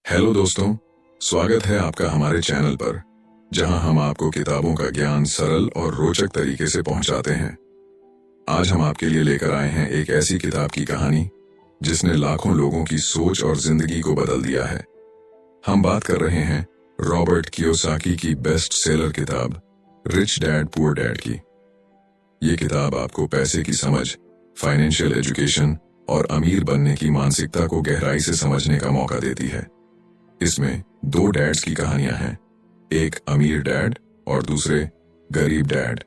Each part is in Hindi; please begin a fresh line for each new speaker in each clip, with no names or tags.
हेलो दोस्तों, स्वागत है आपका हमारे चैनल पर, जहां हम आपको किताबों का ज्ञान सरल और रोचक तरीके से पहुंचाते हैं। आज हम आपके लिए लेकर आए हैं एक ऐसी किताब की कहानी जिसने लाखों लोगों की सोच और जिंदगी को बदल दिया है। हम बात कर रहे हैं रॉबर्ट कियोसाकी की बेस्ट सेलर किताब रिच डैड पुअर डैड की। ये किताब आपको पैसे की समझ, फाइनेंशियल एजुकेशन और अमीर बनने की मानसिकता को गहराई से समझने का मौका देती है। इसमें दो डैड्स की कहानियां हैं, एक अमीर डैड और दूसरे गरीब डैड।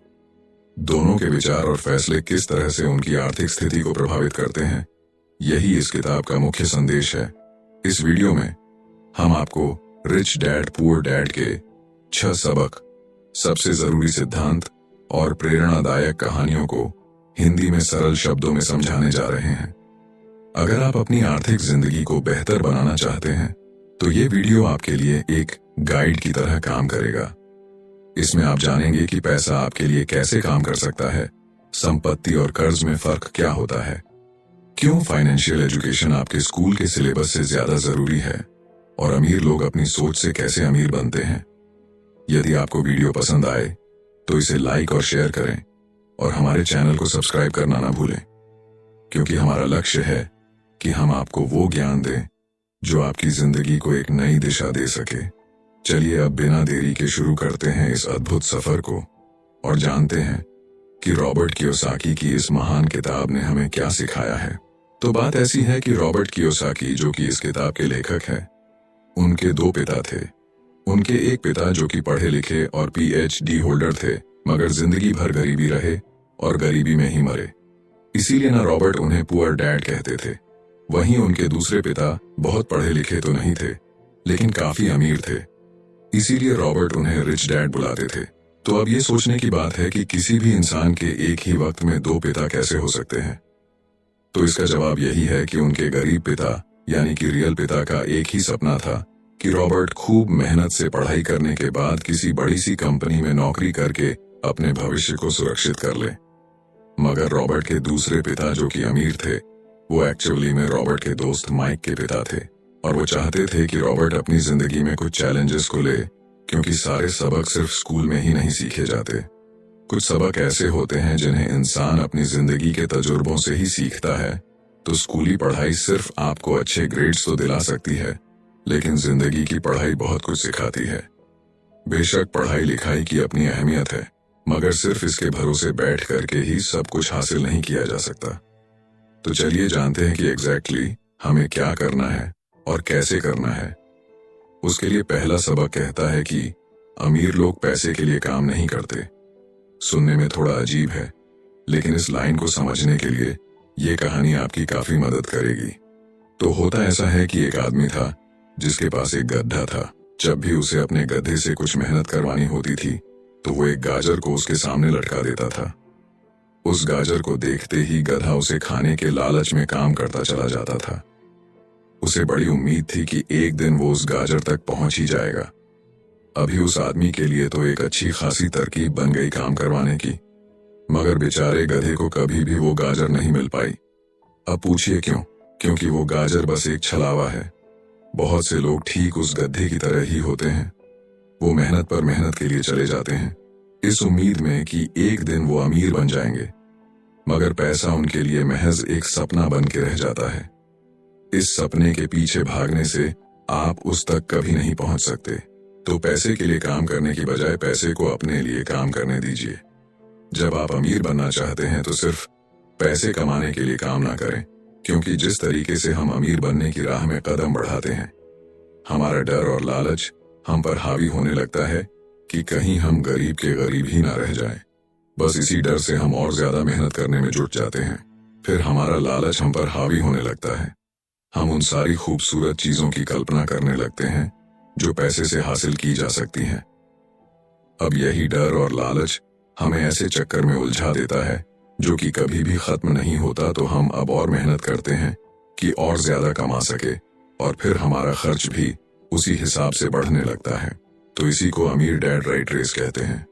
दोनों के विचार और फैसले किस तरह से उनकी आर्थिक स्थिति को प्रभावित करते हैं, यही इस किताब का मुख्य संदेश है। इस वीडियो में हम आपको रिच डैड पुअर डैड के 6 सबक, सबसे जरूरी सिद्धांत और प्रेरणादायक कहानियों को हिंदी में सरल शब्दों में समझाने जा रहे हैं। अगर आप अपनी आर्थिक जिंदगी को बेहतर बनाना चाहते हैं तो ये वीडियो आपके लिए एक गाइड की तरह काम करेगा। इसमें आप जानेंगे कि पैसा आपके लिए कैसे काम कर सकता है, संपत्ति और कर्ज में फर्क क्या होता है, क्यों फाइनेंशियल एजुकेशन आपके स्कूल के सिलेबस से ज्यादा जरूरी है, और अमीर लोग अपनी सोच से कैसे अमीर बनते हैं। यदि आपको वीडियो पसंद आए तो इसे लाइक और शेयर करें और हमारे चैनल को सब्सक्राइब करना ना भूलें, क्योंकि हमारा लक्ष्य है कि हम आपको वो ज्ञान दें जो आपकी जिंदगी को एक नई दिशा दे सके। चलिए अब बिना देरी के शुरू करते हैं इस अद्भुत सफर को और जानते हैं कि रॉबर्ट कियोसाकी की इस महान किताब ने हमें क्या सिखाया है। तो बात ऐसी है कि रॉबर्ट कियोसाकी, जो कि इस किताब के लेखक हैं, उनके 2 पिता थे। उनके एक पिता जो कि पढ़े लिखे और PhD होल्डर थे, मगर जिंदगी भर गरीबी रहे और गरीबी में ही मरे। इसीलिए ना रॉबर्ट उन्हें पुअर डैड कहते थे। वहीं उनके दूसरे पिता बहुत पढ़े लिखे तो नहीं थे, लेकिन काफी अमीर थे, इसीलिए रॉबर्ट उन्हें रिच डैड बुलाते थे। तो अब ये सोचने की बात है कि किसी भी इंसान के एक ही वक्त में 2 पिता कैसे हो सकते हैं। तो इसका जवाब यही है कि उनके गरीब पिता यानी कि रियल पिता का एक ही सपना था कि रॉबर्ट खूब मेहनत से पढ़ाई करने के बाद किसी बड़ी सी कंपनी में नौकरी करके अपने भविष्य को सुरक्षित कर ले। मगर रॉबर्ट के दूसरे पिता जो कि अमीर थे, वो एक्चुअली में रॉबर्ट के दोस्त माइक के पिता थे, और वो चाहते थे कि रॉबर्ट अपनी जिंदगी में कुछ चैलेंजेस को ले, क्योंकि सारे सबक सिर्फ स्कूल में ही नहीं सीखे जाते। कुछ सबक ऐसे होते हैं जिन्हें इंसान अपनी जिंदगी के तजुर्बों से ही सीखता है। तो स्कूली पढ़ाई सिर्फ आपको अच्छे ग्रेड्स तो दिला सकती है, लेकिन जिंदगी की पढ़ाई बहुत कुछ सिखाती है। बेशक पढ़ाई लिखाई की अपनी अहमियत है, मगर सिर्फ इसके भरोसे बैठ करके ही सब कुछ हासिल नहीं किया जा सकता। तो चलिए जानते हैं कि एग्जैक्टली हमें क्या करना है और कैसे करना है। उसके लिए पहला सबक कहता है कि अमीर लोग पैसे के लिए काम नहीं करते। सुनने में थोड़ा अजीब है, लेकिन इस लाइन को समझने के लिए ये कहानी आपकी काफी मदद करेगी। तो होता ऐसा है कि एक आदमी था जिसके पास एक गधा था। जब भी उसे अपने गधे से कुछ मेहनत करवानी होती थी तो वो एक गाजर को उसके सामने लटका देता था। उस गाजर को देखते ही गधा उसे खाने के लालच में काम करता चला जाता था। उसे बड़ी उम्मीद थी कि एक दिन वो उस गाजर तक पहुंच ही जाएगा। अभी उस आदमी के लिए तो एक अच्छी खासी तरकीब बन गई काम करवाने की, मगर बेचारे गधे को कभी भी वो गाजर नहीं मिल पाई। अब पूछिए क्यों? क्योंकि वो गाजर बस एक छलावा है। बहुत से लोग ठीक उस गधे की तरह ही होते हैं। वो मेहनत पर मेहनत के लिए चले जाते हैं, इस उम्मीद में कि एक दिन वो अमीर बन जाएंगे, मगर पैसा उनके लिए महज एक सपना बन के रह जाता है। इस सपने के पीछे भागने से आप उस तक कभी नहीं पहुंच सकते। तो पैसे के लिए काम करने की बजाय पैसे को अपने लिए काम करने दीजिए। जब आप अमीर बनना चाहते हैं तो सिर्फ पैसे कमाने के लिए काम ना करें, क्योंकि जिस तरीके से हम अमीर बनने की राह में कदम बढ़ाते हैं, हमारा डर और लालच हम पर हावी होने लगता है कि कहीं हम गरीब के गरीब ही ना रह जाएं। बस इसी डर से हम और ज्यादा मेहनत करने में जुट जाते हैं। फिर हमारा लालच हम पर हावी होने लगता है। हम उन सारी खूबसूरत चीजों की कल्पना करने लगते हैं जो पैसे से हासिल की जा सकती हैं। अब यही डर और लालच हमें ऐसे चक्कर में उलझा देता है जो कि कभी भी खत्म नहीं होता। तो हम अब और मेहनत करते हैं कि और ज्यादा कमा सके, और फिर हमारा खर्च भी उसी हिसाब से बढ़ने लगता है। तो इसी को अमीर डैड राइट रेस कहते हैं।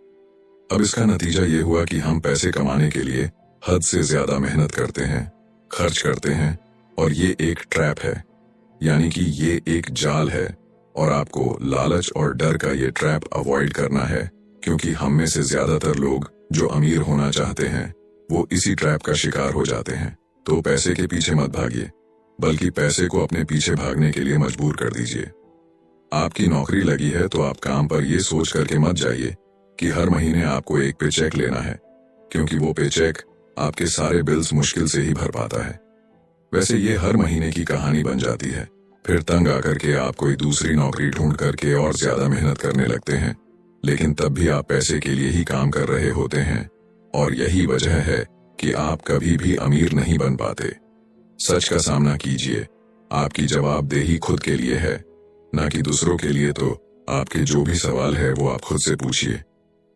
अब इसका नतीजा ये हुआ कि हम पैसे कमाने के लिए हद से ज्यादा मेहनत करते हैं, खर्च करते हैं, और ये एक ट्रैप है। यानी कि ये एक जाल है और आपको लालच और डर का ये ट्रैप अवॉइड करना है, क्योंकि हम में से ज्यादातर लोग जो अमीर होना चाहते हैं वो इसी ट्रैप का शिकार हो जाते हैं। तो पैसे के पीछे मत भागिए, बल्कि पैसे को अपने पीछे भागने के लिए मजबूर कर दीजिए। आपकी नौकरी लगी है तो आप काम पर ये सोच करके मत जाइए कि हर महीने आपको एक पे चेक लेना है, क्योंकि वो पे चेक आपके सारे बिल्स मुश्किल से ही भर पाता है। वैसे ये हर महीने की कहानी बन जाती है। फिर तंग आकर के आप कोई दूसरी नौकरी ढूंढ करके और ज्यादा मेहनत करने लगते हैं, लेकिन तब भी आप पैसे के लिए ही काम कर रहे होते हैं, और यही वजह है कि आप कभी भी अमीर नहीं बन पाते। सच का सामना कीजिए। आपकी जवाबदेही खुद के लिए है, ना कि दूसरों के लिए। तो आपके जो भी सवाल है वो आप खुद से पूछिए,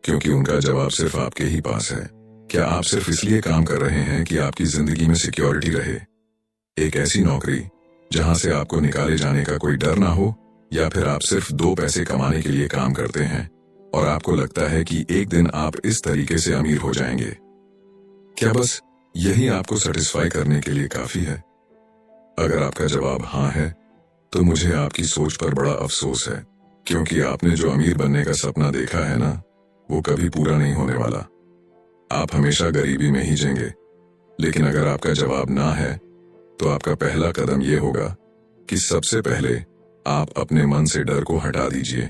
क्योंकि उनका जवाब सिर्फ आपके ही पास है। क्या आप सिर्फ इसलिए काम कर रहे हैं कि आपकी जिंदगी में सिक्योरिटी रहे? एक ऐसी नौकरी जहां से आपको निकाले जाने का कोई डर ना हो, या फिर आप सिर्फ 2 पैसे कमाने के लिए काम करते हैं और आपको लगता है कि एक दिन आप इस तरीके से अमीर हो जाएंगे? क्या बस यही आपको सेटिस्फाई करने के लिए काफी है? अगर आपका जवाब हाँ है, तो मुझे आपकी सोच पर बड़ा अफसोस है, क्योंकि आपने जो अमीर बनने का सपना देखा है ना, वो कभी पूरा नहीं होने वाला। आप हमेशा गरीबी में ही जिएंगे। लेकिन अगर आपका जवाब ना है, तो आपका पहला कदम ये होगा कि सबसे पहले आप अपने मन से डर को हटा दीजिए,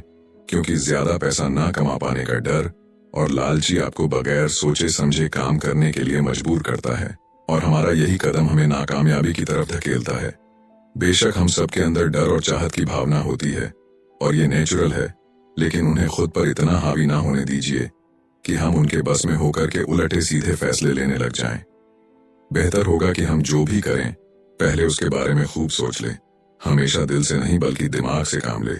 क्योंकि ज्यादा पैसा ना कमा पाने का डर और लालची आपको बगैर सोचे समझे काम करने के लिए मजबूर करता है, और हमारा यही कदम हमें नाकामयाबी की तरफ धकेलता है। बेशक हम सबके अंदर डर और चाहत की भावना होती है, और ये नेचुरल है, लेकिन उन्हें खुद पर इतना हावी ना होने दीजिए कि हम उनके बस में होकर के उलटे सीधे फैसले लेने लग जाएं। बेहतर होगा कि हम जो भी करें पहले उसके बारे में खूब सोच लें। हमेशा दिल से नहीं बल्कि दिमाग से काम ले।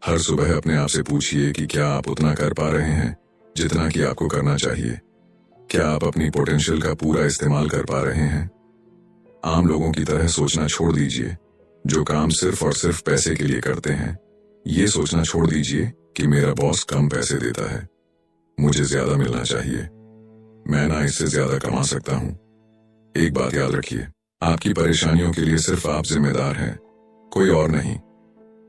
हर सुबह अपने आप से पूछिए कि क्या आप उतना कर पा रहे हैं जितना कि आपको करना चाहिए? क्या आप अपनी पोटेंशियल का पूरा इस्तेमाल कर पा रहे हैं? आम लोगों की तरह सोचना छोड़ दीजिए, जो काम सिर्फ और सिर्फ पैसे के लिए करते हैं। ये सोचना छोड़ दीजिए कि मेरा बॉस कम पैसे देता है, मुझे ज्यादा मिलना चाहिए, मैं ना इससे ज्यादा कमा सकता हूँ। एक बात याद रखिए, आपकी परेशानियों के लिए सिर्फ आप जिम्मेदार हैं, कोई और नहीं।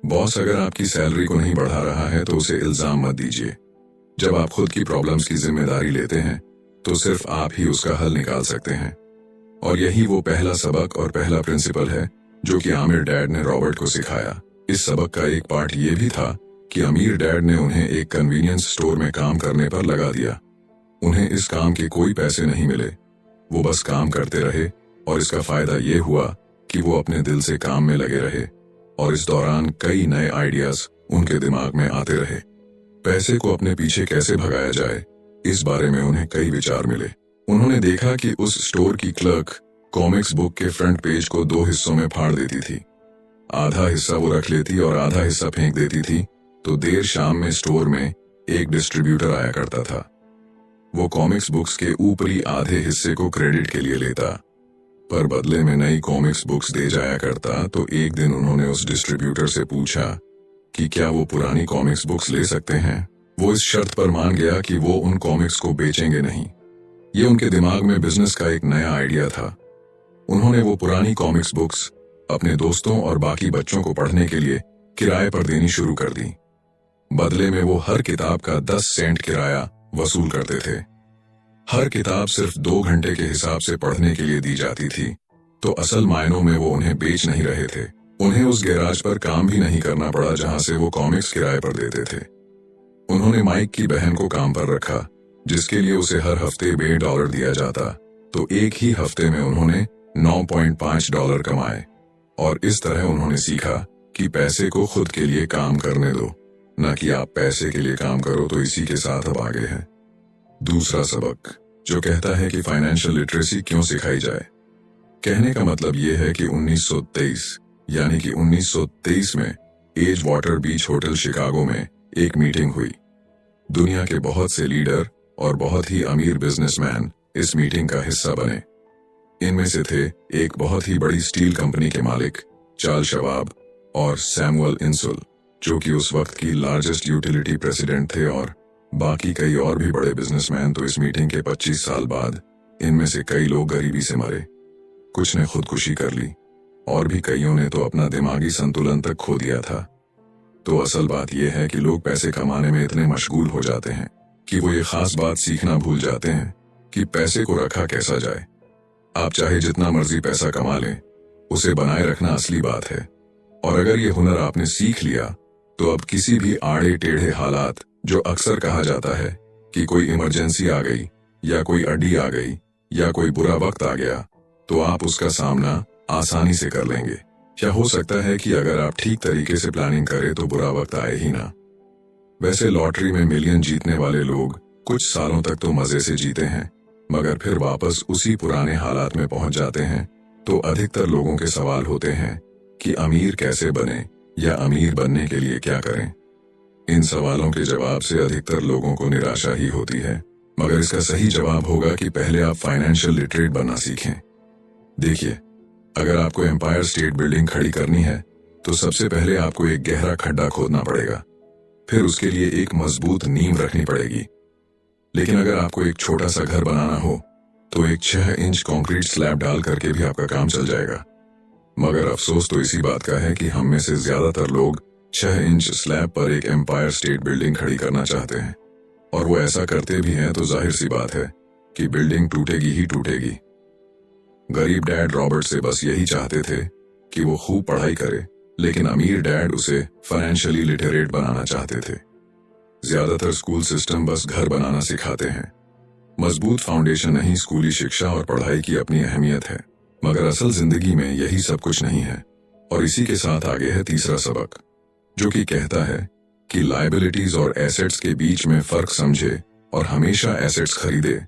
बॉस अगर आपकी सैलरी को नहीं बढ़ा रहा है तो उसे इल्जाम मत दीजिए। जब आप खुद की प्रॉब्लम्स की जिम्मेदारी लेते हैं तो सिर्फ आप ही उसका हल निकाल सकते हैं। और यही वो पहला सबक और पहला प्रिंसिपल है जो कि आमिर डैड ने रॉबर्ट को सिखाया। इस सबक का एक पार्ट ये भी था कि अमीर डैड ने उन्हें एक कन्वीनियंस स्टोर में काम करने पर लगा दिया। उन्हें इस काम के कोई पैसे नहीं मिले, वो बस काम करते रहे, और इसका फायदा ये हुआ कि वो अपने दिल से काम में लगे रहे, और इस दौरान कई नए आइडियाज उनके दिमाग में आते रहे। पैसे को अपने पीछे कैसे भगाया जाए, इस बारे में उन्हें कई विचार मिले। उन्होंने देखा कि उस स्टोर की क्लर्क कॉमिक्स बुक के फ्रंट पेज को 2 हिस्सों में फाड़ देती थी। आधा हिस्सा वो रख लेती और आधा हिस्सा फेंक देती थी, तो देर शाम में स्टोर में एक डिस्ट्रीब्यूटर आया करता था। वो कॉमिक्स बुक्स के ऊपरी आधे हिस्से को क्रेडिट के लिए लेता, पर बदले में नई कॉमिक्स बुक्स दे जाया करता। तो एक दिन उन्होंने उस डिस्ट्रीब्यूटर से पूछा कि क्या वो पुरानी कॉमिक्स बुक्स ले सकते हैं। वो इस शर्त पर मान गया कि वो उन कॉमिक्स को बेचेंगे नहीं। ये उनके दिमाग में बिजनेस का एक नया आइडिया था। उन्होंने वो पुरानी कॉमिक्स बुक्स अपने दोस्तों और बाकी बच्चों को पढ़ने के लिए किराए पर देनी शुरू कर दी। बदले में वो हर किताब का 10 सेंट किराया वसूल करते थे। हर किताब सिर्फ 2 घंटे के हिसाब से पढ़ने के लिए दी जाती थी, तो असल मायनों में वो उन्हें बेच नहीं रहे थे। उन्हें उस गैराज पर काम भी नहीं करना पड़ा जहां से वो कॉमिक्स किराए पर देते थे। उन्होंने माइक की बहन को काम पर रखा, जिसके लिए उसे हर हफ्ते $2 दिया जाता। तो एक ही हफ्ते में उन्होंने $9.5 कमाए, और इस तरह उन्होंने सीखा कि पैसे को खुद के लिए काम करने दो, न कि आप पैसे के लिए काम करो। तो इसी के साथ अब आगे है दूसरा सबक, जो कहता है कि फाइनेंशियल लिटरेसी क्यों सिखाई जाए। कहने का मतलब यह है कि 1923 यानी कि 1923 में एज वाटर बीच होटल शिकागो में एक मीटिंग हुई। दुनिया के बहुत से लीडर और बहुत ही अमीर बिजनेसमैन इस मीटिंग का हिस्सा बने। इनमें से थे एक बहुत ही बड़ी स्टील कंपनी के मालिक चार्ल्स शवाब और सैमुअल इंसुल, जो कि उस वक्त की लार्जेस्ट यूटिलिटी प्रेसिडेंट थे, और बाकी कई और भी बड़े बिजनेसमैन। तो इस मीटिंग के 25 साल बाद इनमें से कई लोग गरीबी से मरे, कुछ ने खुदकुशी कर ली, और भी कईयों ने तो अपना दिमागी संतुलन तक खो दिया था। तो असल बात यह है कि लोग पैसे कमाने में इतने मशगूल हो जाते हैं कि वो ये खास बात सीखना भूल जाते हैं कि पैसे को रखा कैसा जाए। आप चाहे जितना मर्जी पैसा कमा लें, उसे बनाए रखना असली बात है। और अगर ये हुनर आपने सीख लिया तो अब किसी भी आड़े टेढ़े हालात, जो अक्सर कहा जाता है कि कोई इमरजेंसी आ गई या कोई अड्डी आ गई या कोई बुरा वक्त आ गया, तो आप उसका सामना आसानी से कर लेंगे। या हो सकता है कि अगर आप ठीक तरीके से प्लानिंग करें तो बुरा वक्त आए ही ना। वैसे लॉटरी में मिलियन जीतने वाले लोग कुछ सालों तक तो मजे से जीते हैं, मगर फिर वापस उसी पुराने हालात में पहुंच जाते हैं। तो अधिकतर लोगों के सवाल होते हैं कि अमीर कैसे बने या अमीर बनने के लिए क्या करें। इन सवालों के जवाब से अधिकतर लोगों को निराशा ही होती है, मगर इसका सही जवाब होगा कि पहले आप फाइनेंशियल लिटरेट बनना सीखें। देखिए, अगर आपको एम्पायर स्टेट बिल्डिंग खड़ी करनी है तो सबसे पहले आपको एक गहरा खड्डा खोदना पड़ेगा, फिर उसके लिए एक मजबूत नींव रखनी पड़ेगी। लेकिन अगर आपको एक छोटा सा घर बनाना हो तो एक 6 इंच कंक्रीट स्लैब डाल करके भी आपका काम चल जाएगा। मगर अफसोस तो इसी बात का है कि हम में से ज्यादातर लोग 6 इंच स्लैब पर एक एम्पायर स्टेट बिल्डिंग खड़ी करना चाहते हैं, और वो ऐसा करते भी हैं तो जाहिर सी बात है कि बिल्डिंग टूटेगी ही टूटेगी। गरीब डैड रॉबर्ट से बस यही चाहते थे कि वो खूब पढ़ाई करे, लेकिन अमीर डैड उसे फाइनेंशियली लिटरेट बनाना चाहते थे। ज्यादातर स्कूल सिस्टम बस घर बनाना सिखाते हैं, मजबूत फाउंडेशन नहीं। स्कूली शिक्षा और पढ़ाई की अपनी अहमियत है, मगर असल जिंदगी में यही सब कुछ नहीं है। और इसी के साथ आगे है तीसरा सबक, जो कि कहता है कि लायबिलिटीज और एसेट्स के बीच में फर्क समझे और हमेशा एसेट्स खरीदे।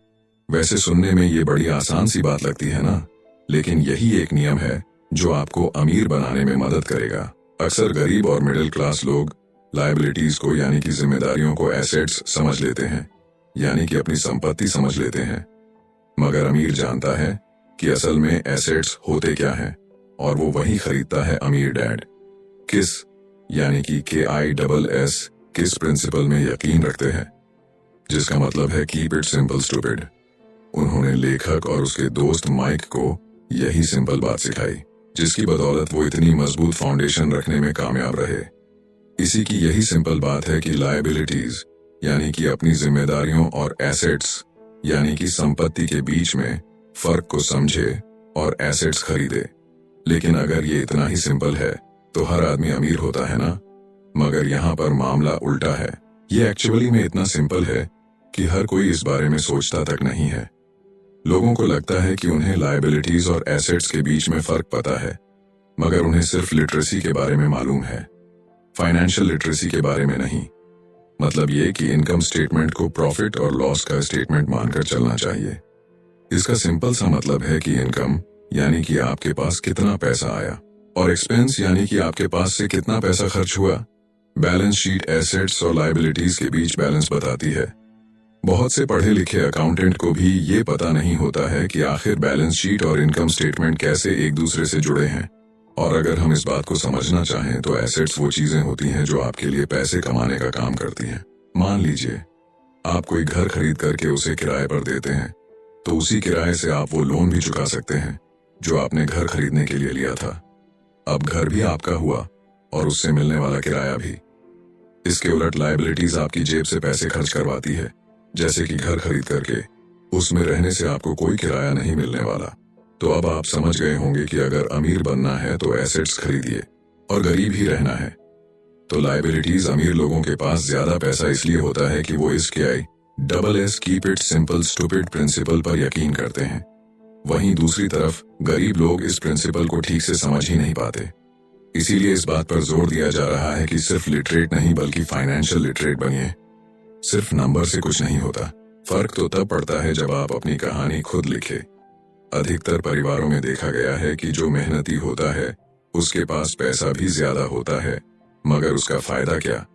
वैसे सुनने में ये बड़ी आसान सी बात लगती है ना, लेकिन यही एक नियम है जो आपको अमीर बनाने में मदद करेगा। अक्सर गरीब और मिडिल क्लास लोग लायबिलिटीज को यानी कि जिम्मेदारियों को एसेट्स समझ लेते हैं, यानी कि अपनी संपत्ति समझ लेते हैं। मगर अमीर जानता है कि असल में एसेट्स होते क्या हैं, और वो वही खरीदता है अमीर डैड। किस यानी कि KISS किस प्रिंसिपल में यकीन रखते हैं, जिसका मतलब है कीप इट सिंपल स्टूपिड। उन्होंने लेखक और उसके दोस्त माइक को यही सिंपल बात सिखाई, जिसकी बदौलत वो इतनी मजबूत फाउंडेशन रखने में कामयाब रहे। इसी की यही सिंपल बात है कि लायबिलिटीज यानी कि अपनी जिम्मेदारियों और एसेट्स यानी कि संपत्ति के बीच में फर्क को समझे और एसेट्स खरीदे। लेकिन अगर ये इतना ही सिंपल है तो हर आदमी अमीर होता है ना। मगर यहाँ पर मामला उल्टा है। ये एक्चुअली में इतना सिंपल है कि हर कोई इस बारे में सोचता तक नहीं है। लोगों को लगता है कि उन्हें लायबिलिटीज और एसेट्स के बीच में फर्क पता है, मगर उन्हें सिर्फ लिटरेसी के बारे में मालूम है, फाइनेंशियल लिटरेसी के बारे में नहीं। मतलब ये कि इनकम स्टेटमेंट को प्रॉफिट और लॉस का स्टेटमेंट मानकर चलना चाहिए। इसका सिंपल सा मतलब है कि इनकम यानी कि आपके पास कितना पैसा आया, और एक्सपेंस यानी कि आपके पास से कितना पैसा खर्च हुआ। बैलेंस शीट एसेट्स और लायबिलिटीज के बीच बैलेंस बताती है। बहुत से पढ़े लिखे अकाउंटेंट को भी ये पता नहीं होता है कि आखिर बैलेंस शीट और इनकम स्टेटमेंट कैसे एक दूसरे से जुड़े हैं। और अगर हम इस बात को समझना चाहें तो एसेट्स वो चीजें होती हैं जो आपके लिए पैसे कमाने का काम करती हैं। मान लीजिए आप कोई घर खरीद करके उसे किराए पर देते हैं, तो उसी किराए से आप वो लोन भी चुका सकते हैं जो आपने घर खरीदने के लिए लिया था। अब घर भी आपका हुआ और उससे मिलने वाला किराया भी। इसके उलट लायबिलिटीज आपकी जेब से पैसे खर्च करवाती है, जैसे कि घर खरीद करके उसमें रहने से आपको कोई किराया नहीं मिलने वाला। तो अब आप समझ गए होंगे कि अगर अमीर बनना है तो एसेट्स खरीदिए, और गरीब ही रहना है तो लायबिलिटीज। अमीर लोगों के पास ज्यादा पैसा इसलिए होता है कि वो इस KISS keep it simple stupid principle पर यकीन करते हैं। वहीं दूसरी तरफ गरीब लोग इस प्रिंसिपल को ठीक से समझ ही नहीं पाते। इसीलिए इस बात पर जोर दिया जा रहा है कि सिर्फ लिटरेट नहीं बल्कि फाइनेंशियल लिटरेट बनिए। सिर्फ नंबर से कुछ नहीं होता। फर्क तो तब पड़ता है जब आप अपनी कहानी खुद लिखे। अधिकतर परिवारों में देखा गया है कि जो मेहनती होता है उसके पास पैसा भी ज्यादा होता है, मगर उसका फायदा क्या?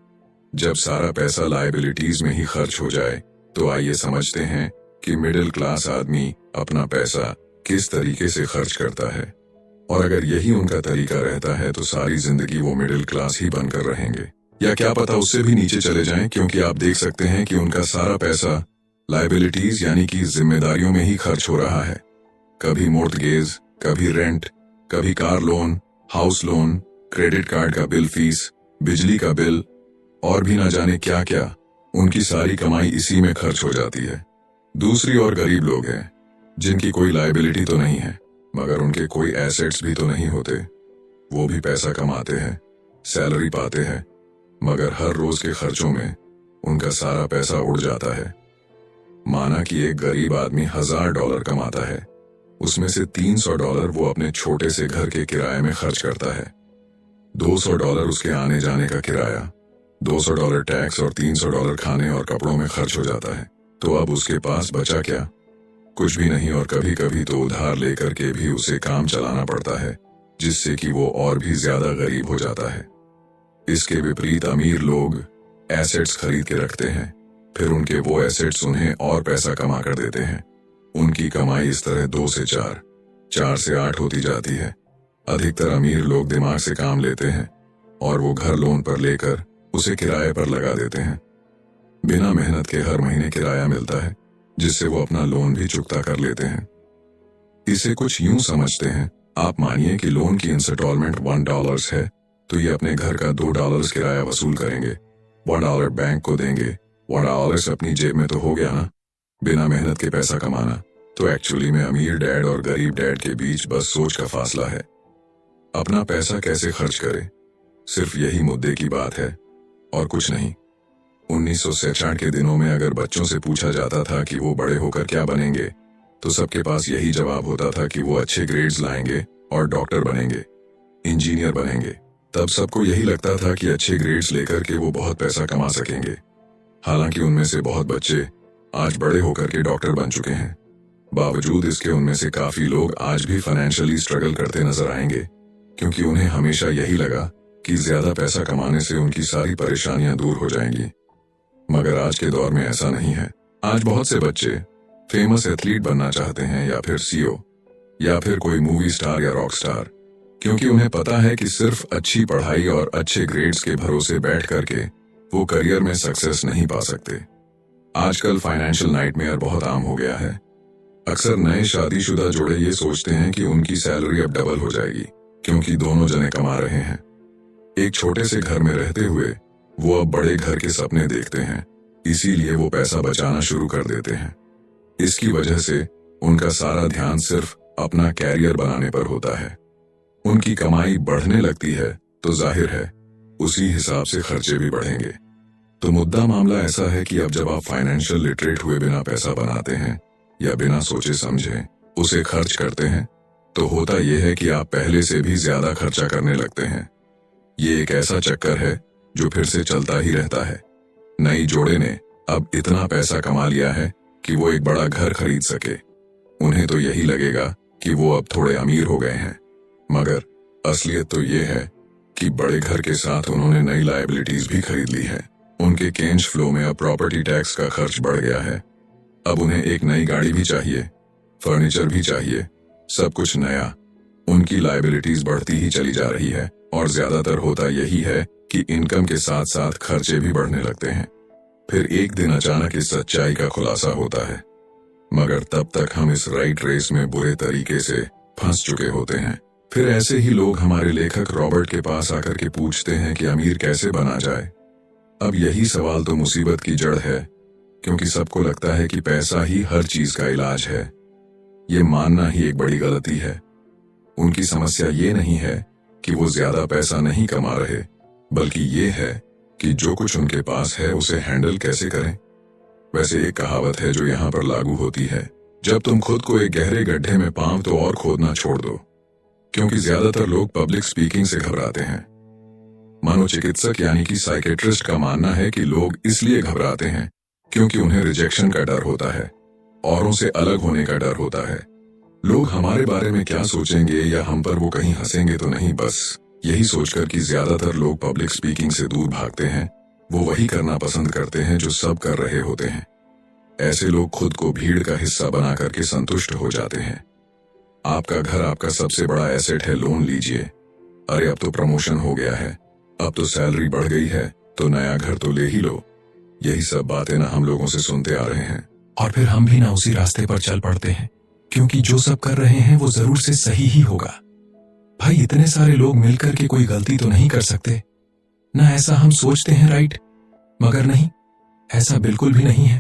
जब सारा पैसा लायबिलिटीज में ही खर्च हो जाए तो आइए समझते हैं कि मिडिल क्लास आदमी अपना पैसा किस तरीके से खर्च करता है। और अगर यही उनका तरीका रहता है तो सारी जिंदगी वो मिडिल क्लास ही बनकर रहेंगे, या क्या पता उससे भी नीचे चले जाएं, क्योंकि आप देख सकते हैं कि उनका सारा पैसा लायबिलिटीज यानी कि जिम्मेदारियों में ही खर्च हो रहा है। कभी मोर्टगेज, कभी रेंट, कभी car loan, house loan, credit card का बिल, फीस, बिजली का बिल और भी ना जाने क्या क्या। उनकी सारी कमाई इसी में खर्च हो जाती है। दूसरी ओर गरीब लोग हैं जिनकी कोई लायबिलिटी तो नहीं है, मगर उनके कोई एसेट्स भी तो नहीं होते। वो भी पैसा कमाते हैं, सैलरी पाते हैं, मगर हर रोज के खर्चों में उनका सारा पैसा उड़ जाता है। माना कि एक गरीब आदमी $1000 कमाता है, उसमें से $300 वो अपने छोटे से घर के किराए में खर्च करता है, $200 उसके आने जाने का किराया, $200 टैक्स और $300 खाने और कपड़ों में खर्च हो जाता है। तो अब उसके पास बचा क्या? कुछ भी नहीं। और कभी कभी तो उधार लेकर के भी उसे काम चलाना पड़ता है, जिससे कि वो और भी ज्यादा गरीब हो जाता है। इसके विपरीत अमीर लोग एसेट्स खरीद के रखते हैं, फिर उनके वो एसेट्स उन्हें और पैसा कमा कर देते हैं। उनकी कमाई इस तरह 2 से 4, 4 से 8 होती जाती है। अधिकतर अमीर लोग दिमाग से काम लेते हैं और वो घर लोन पर लेकर उसे किराए पर लगा देते हैं। बिना मेहनत के हर महीने किराया मिलता है, जिससे वो अपना लोन भी चुकता कर लेते हैं। इसे कुछ यूं समझते हैं, आप मानिए कि लोन की इंस्टॉलमेंट $1 है, तो ये अपने घर का $2 किराया वसूल करेंगे, $1 बैंक को देंगे, $1 अपनी जेब में तो हो गया ना। बिना मेहनत के पैसा कमाना तो एक्चुअली में अमीर डैड और गरीब डैड के बीच बस सोच का फासला है। अपना पैसा कैसे खर्च करें, सिर्फ यही मुद्दे की बात है और कुछ नहीं। 1966 के दिनों में अगर बच्चों से पूछा जाता था कि वो बड़े होकर क्या बनेंगे, तो सबके पास यही जवाब होता था कि वो अच्छे ग्रेड्स लाएंगे और डॉक्टर बनेंगे, इंजीनियर बनेंगे। तब सबको यही लगता था कि अच्छे ग्रेड्स लेकर के वो बहुत पैसा कमा सकेंगे। हालांकि उनमें से बहुत बच्चे आज बड़े होकर के डॉक्टर बन चुके हैं। बावजूद इसके उनमें से काफी लोग आज भी फाइनेंशियली स्ट्रगल करते नजर आएंगे, क्योंकि उन्हें हमेशा यही लगा कि ज्यादा पैसा कमाने से उनकी सारी परेशानियां दूर हो जाएंगी। मगर आज के दौर में ऐसा नहीं है। आज बहुत से बच्चे फेमस एथलीट बनना चाहते हैं, या फिर सीईओ, या फिर कोई मूवी स्टार या रॉक स्टार, क्योंकि उन्हें पता है कि सिर्फ अच्छी पढ़ाई और अच्छे ग्रेड्स के भरोसे बैठ करके वो करियर में सक्सेस नहीं पा सकते। आजकल फाइनेंशियल नाइटमेयर बहुत आम हो गया है। अक्सर नए शादीशुदा जोड़े ये सोचते हैं कि उनकी सैलरी अब डबल हो जाएगी, क्योंकि दोनों जने कमा रहे हैं। एक छोटे से घर में रहते हुए वो अब बड़े घर के सपने देखते हैं, इसीलिए वो पैसा बचाना शुरू कर देते हैं। इसकी वजह से उनका सारा ध्यान सिर्फ अपना कैरियर बनाने पर होता है। उनकी कमाई बढ़ने लगती है तो जाहिर है उसी हिसाब से खर्चे भी बढ़ेंगे। तो मुद्दा मामला ऐसा है कि अब जब आप फाइनेंशियल लिटरेट हुए बिना पैसा बनाते हैं या बिना सोचे समझे उसे खर्च करते हैं, तो होता यह है कि आप पहले से भी ज्यादा खर्चा करने लगते हैं। ये एक ऐसा चक्कर है जो फिर से चलता ही रहता है। नई जोड़े ने अब इतना पैसा कमा लिया है कि वो एक बड़ा घर खरीद सके। उन्हें तो यही लगेगा कि वो अब थोड़े अमीर हो गए हैं, मगर असलियत तो ये है कि बड़े घर के साथ उन्होंने नई लायबिलिटीज भी खरीद ली है। उनके कैश फ्लो में अब प्रॉपर्टी टैक्स का खर्च बढ़ गया है। अब उन्हें एक नई गाड़ी भी चाहिए, फर्नीचर भी चाहिए, सब कुछ नया। उनकी लायबिलिटीज बढ़ती ही चली जा रही है और ज्यादातर होता यही है कि इनकम के साथ साथ खर्चे भी बढ़ने लगते हैं। फिर एक दिन अचानक इस सच्चाई का खुलासा होता है, मगर तब तक हम इस राइट रेस में बुरे तरीके से फंस चुके होते हैं। फिर ऐसे ही लोग हमारे लेखक रॉबर्ट के पास आकर के पूछते हैं कि अमीर कैसे बना जाए। अब यही सवाल तो मुसीबत की जड़ है, क्योंकि सबको लगता है कि पैसा ही हर चीज का इलाज है। ये मानना ही एक बड़ी गलती है। उनकी समस्या ये नहीं है कि वो ज्यादा पैसा नहीं कमा रहे, बल्कि ये है कि जो कुछ उनके पास है उसे हैंडल कैसे करें। वैसे एक कहावत है जो यहाँ पर लागू होती है, जब तुम खुद को एक गहरे गड्ढे में पांव तो और खोदना छोड़ दो। क्योंकि ज्यादातर लोग पब्लिक स्पीकिंग से घबराते हैं। मनोचिकित्सक यानी कि साइकेट्रिस्ट का मानना है कि लोग इसलिए घबराते हैं क्योंकि उन्हें रिजेक्शन का डर होता है, औरों से अलग होने का डर होता है। लोग हमारे बारे में क्या सोचेंगे या हम पर वो कहीं हंसेंगे तो नहीं, बस यही सोचकर कि ज्यादातर लोग पब्लिक स्पीकिंग से दूर भागते हैं। वो वही करना पसंद करते हैं जो सब कर रहे होते हैं। ऐसे लोग खुद को भीड़ का हिस्सा बना करके संतुष्ट हो जाते हैं। आपका घर आपका सबसे बड़ा एसेट है, लोन लीजिए। अरे अब तो प्रमोशन हो गया है, अब तो सैलरी बढ़ गई है, तो नया घर तो ले ही लो। यही सब बातें ना हम लोगों से सुनते आ रहे हैं,
और फिर हम भी ना उसी रास्ते पर चल पड़ते हैं, क्योंकि जो सब कर रहे हैं वो जरूर से सही ही होगा। भाई इतने सारे लोग मिलकर के कोई गलती तो नहीं कर सकते ना, ऐसा हम सोचते हैं राइट? मगर नहीं, ऐसा बिल्कुल भी नहीं है।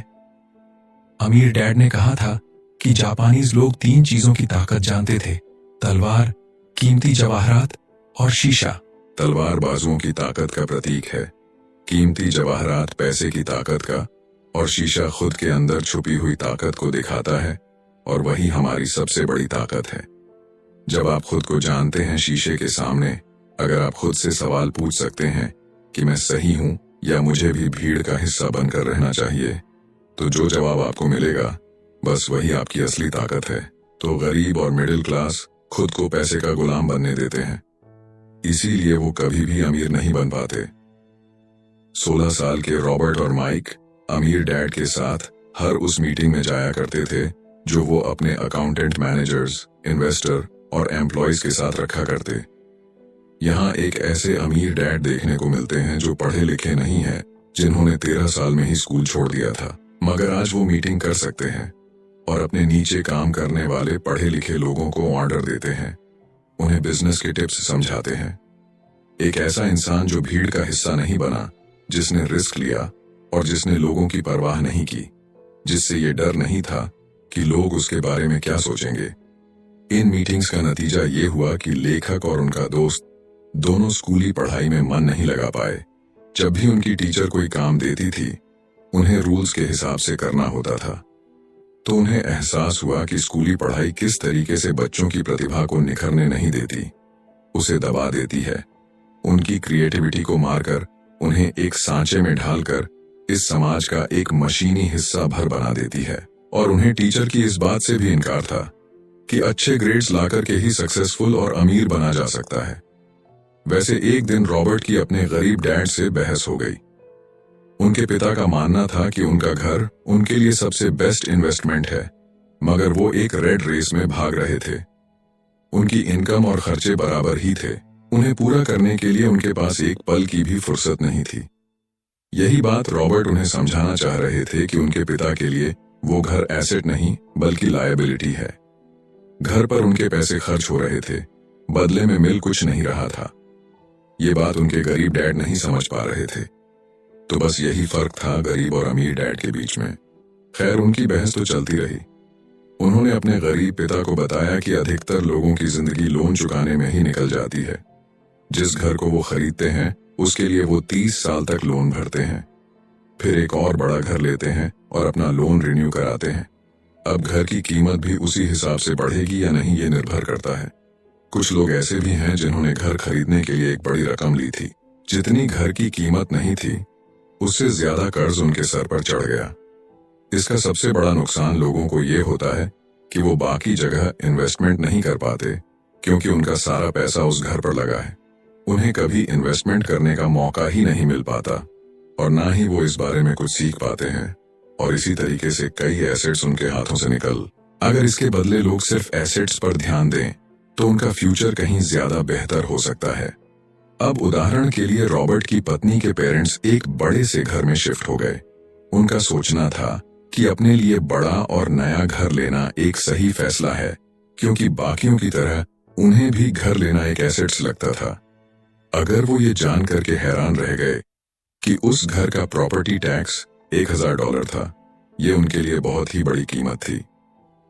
अमीर डैड ने कहा था कि जापानीज लोग 3 चीजों की ताकत जानते थे, तलवार, कीमती जवाहरात और शीशा।
तलवार बाजुओं की ताकत का प्रतीक है, कीमती जवाहरात पैसे की ताकत का, और शीशा खुद के अंदर छुपी हुई ताकत को दिखाता है, और वही हमारी सबसे बड़ी ताकत है। जब आप खुद को जानते हैं शीशे के सामने, अगर आप खुद से सवाल पूछ सकते हैं कि मैं सही हूं या मुझे भी भीड़ का हिस्सा बनकर रहना चाहिए, तो जो जवाब आपको मिलेगा बस वही आपकी असली ताकत है। तो गरीब और मिडिल क्लास खुद को पैसे का गुलाम बनने देते हैं, इसीलिए वो कभी भी अमीर नहीं बन पाते। 16 साल के रॉबर्ट और माइक अमीर डैड के साथ हर उस मीटिंग में जाया करते थे जो वो अपने अकाउंटेंट, मैनेजर्स, इन्वेस्टर और एम्प्लॉयज के साथ रखा करते। यहाँ एक ऐसे अमीर डैड देखने को मिलते हैं जो पढ़े लिखे नहीं हैं, जिन्होंने 13 साल में ही स्कूल छोड़ दिया था, मगर आज वो मीटिंग कर सकते हैं और अपने नीचे काम करने वाले पढ़े लिखे लोगों को ऑर्डर देते हैं, उन्हें बिजनेस के टिप्स समझाते हैं। एक ऐसा इंसान जो भीड़ का हिस्सा नहीं बना, जिसने रिस्क लिया और जिसने लोगों की परवाह नहीं की, जिससे ये डर नहीं था कि लोग उसके बारे में क्या सोचेंगे। इन मीटिंग्स का नतीजा ये हुआ कि लेखक और उनका दोस्त दोनों स्कूली पढ़ाई में मन नहीं लगा पाए। जब भी उनकी टीचर कोई काम देती थी, उन्हें रूल्स के हिसाब से करना होता था, तो उन्हें एहसास हुआ कि स्कूली पढ़ाई किस तरीके से बच्चों की प्रतिभा को निखरने नहीं देती, उसे दबा देती है, उनकी क्रिएटिविटी को मारकर उन्हें एक सांचे में ढालकर इस समाज का एक मशीनी हिस्सा भर बना देती है। और उन्हें टीचर की इस बात से भी इनकार था कि अच्छे ग्रेड्स लाकर के ही सक्सेसफुल और अमीर बना जा सकता है। वैसे एक दिन रॉबर्ट की अपने गरीब डैड से बहस हो गई। उनके पिता का मानना था कि उनका घर उनके लिए सबसे बेस्ट इन्वेस्टमेंट है, मगर वो एक रेड रेस में भाग रहे थे। उनकी इनकम और खर्चे बराबर ही थे, उन्हें पूरा करने के लिए उनके पास एक पल की भी फुर्सत नहीं थी। यही बात रॉबर्ट उन्हें समझाना चाह रहे थे कि उनके पिता के लिए वो घर एसेट नहीं बल्कि लायबिलिटी है। घर पर उनके पैसे खर्च हो रहे थे, बदले में मिल कुछ नहीं रहा था। ये बात उनके गरीब डैड नहीं समझ पा रहे थे। तो बस यही फर्क था गरीब और अमीर डैड के बीच में। खैर, उनकी बहस तो चलती रही। उन्होंने अपने गरीब पिता को बताया कि अधिकतर लोगों की जिंदगी लोन चुकाने में ही निकल जाती है। जिस घर को वो खरीदते हैं उसके लिए वो 30 साल तक लोन भरते हैं, फिर एक और बड़ा घर लेते हैं और अपना लोन रिन्यू कराते हैं। अब घर की कीमत भी उसी हिसाब से बढ़ेगी या नहीं, ये निर्भर करता है। कुछ लोग ऐसे भी हैं जिन्होंने घर खरीदने के लिए एक बड़ी रकम ली थी, जितनी घर की कीमत नहीं थी उससे ज्यादा कर्ज उनके सर पर चढ़ गया। इसका सबसे बड़ा नुकसान लोगों को ये होता है कि वो बाकी जगह इन्वेस्टमेंट नहीं कर पाते, क्योंकि उनका सारा पैसा उस घर पर लगा है। उन्हें कभी इन्वेस्टमेंट करने का मौका ही नहीं मिल पाता और ना ही वो इस बारे में कुछ सीख पाते हैं, और इसी तरीके से कई एसेट्स उनके हाथों से निकल। अगर इसके बदले लोग सिर्फ एसेट्स पर ध्यान दें तो उनका फ्यूचर कहीं ज्यादा बेहतर हो सकता है। अब उदाहरण के लिए रॉबर्ट की पत्नी के पेरेंट्स एक बड़े से घर में शिफ्ट हो गए। उनका सोचना था कि अपने लिए बड़ा और नया घर लेना एक सही फैसला है, क्योंकि बाकियों की तरह उन्हें भी घर लेना एक एसेट्स लगता था। अगर वो ये जान करके हैरान रह गए कि उस घर का प्रॉपर्टी टैक्स $1000 था, ये उनके लिए बहुत ही बड़ी कीमत थी,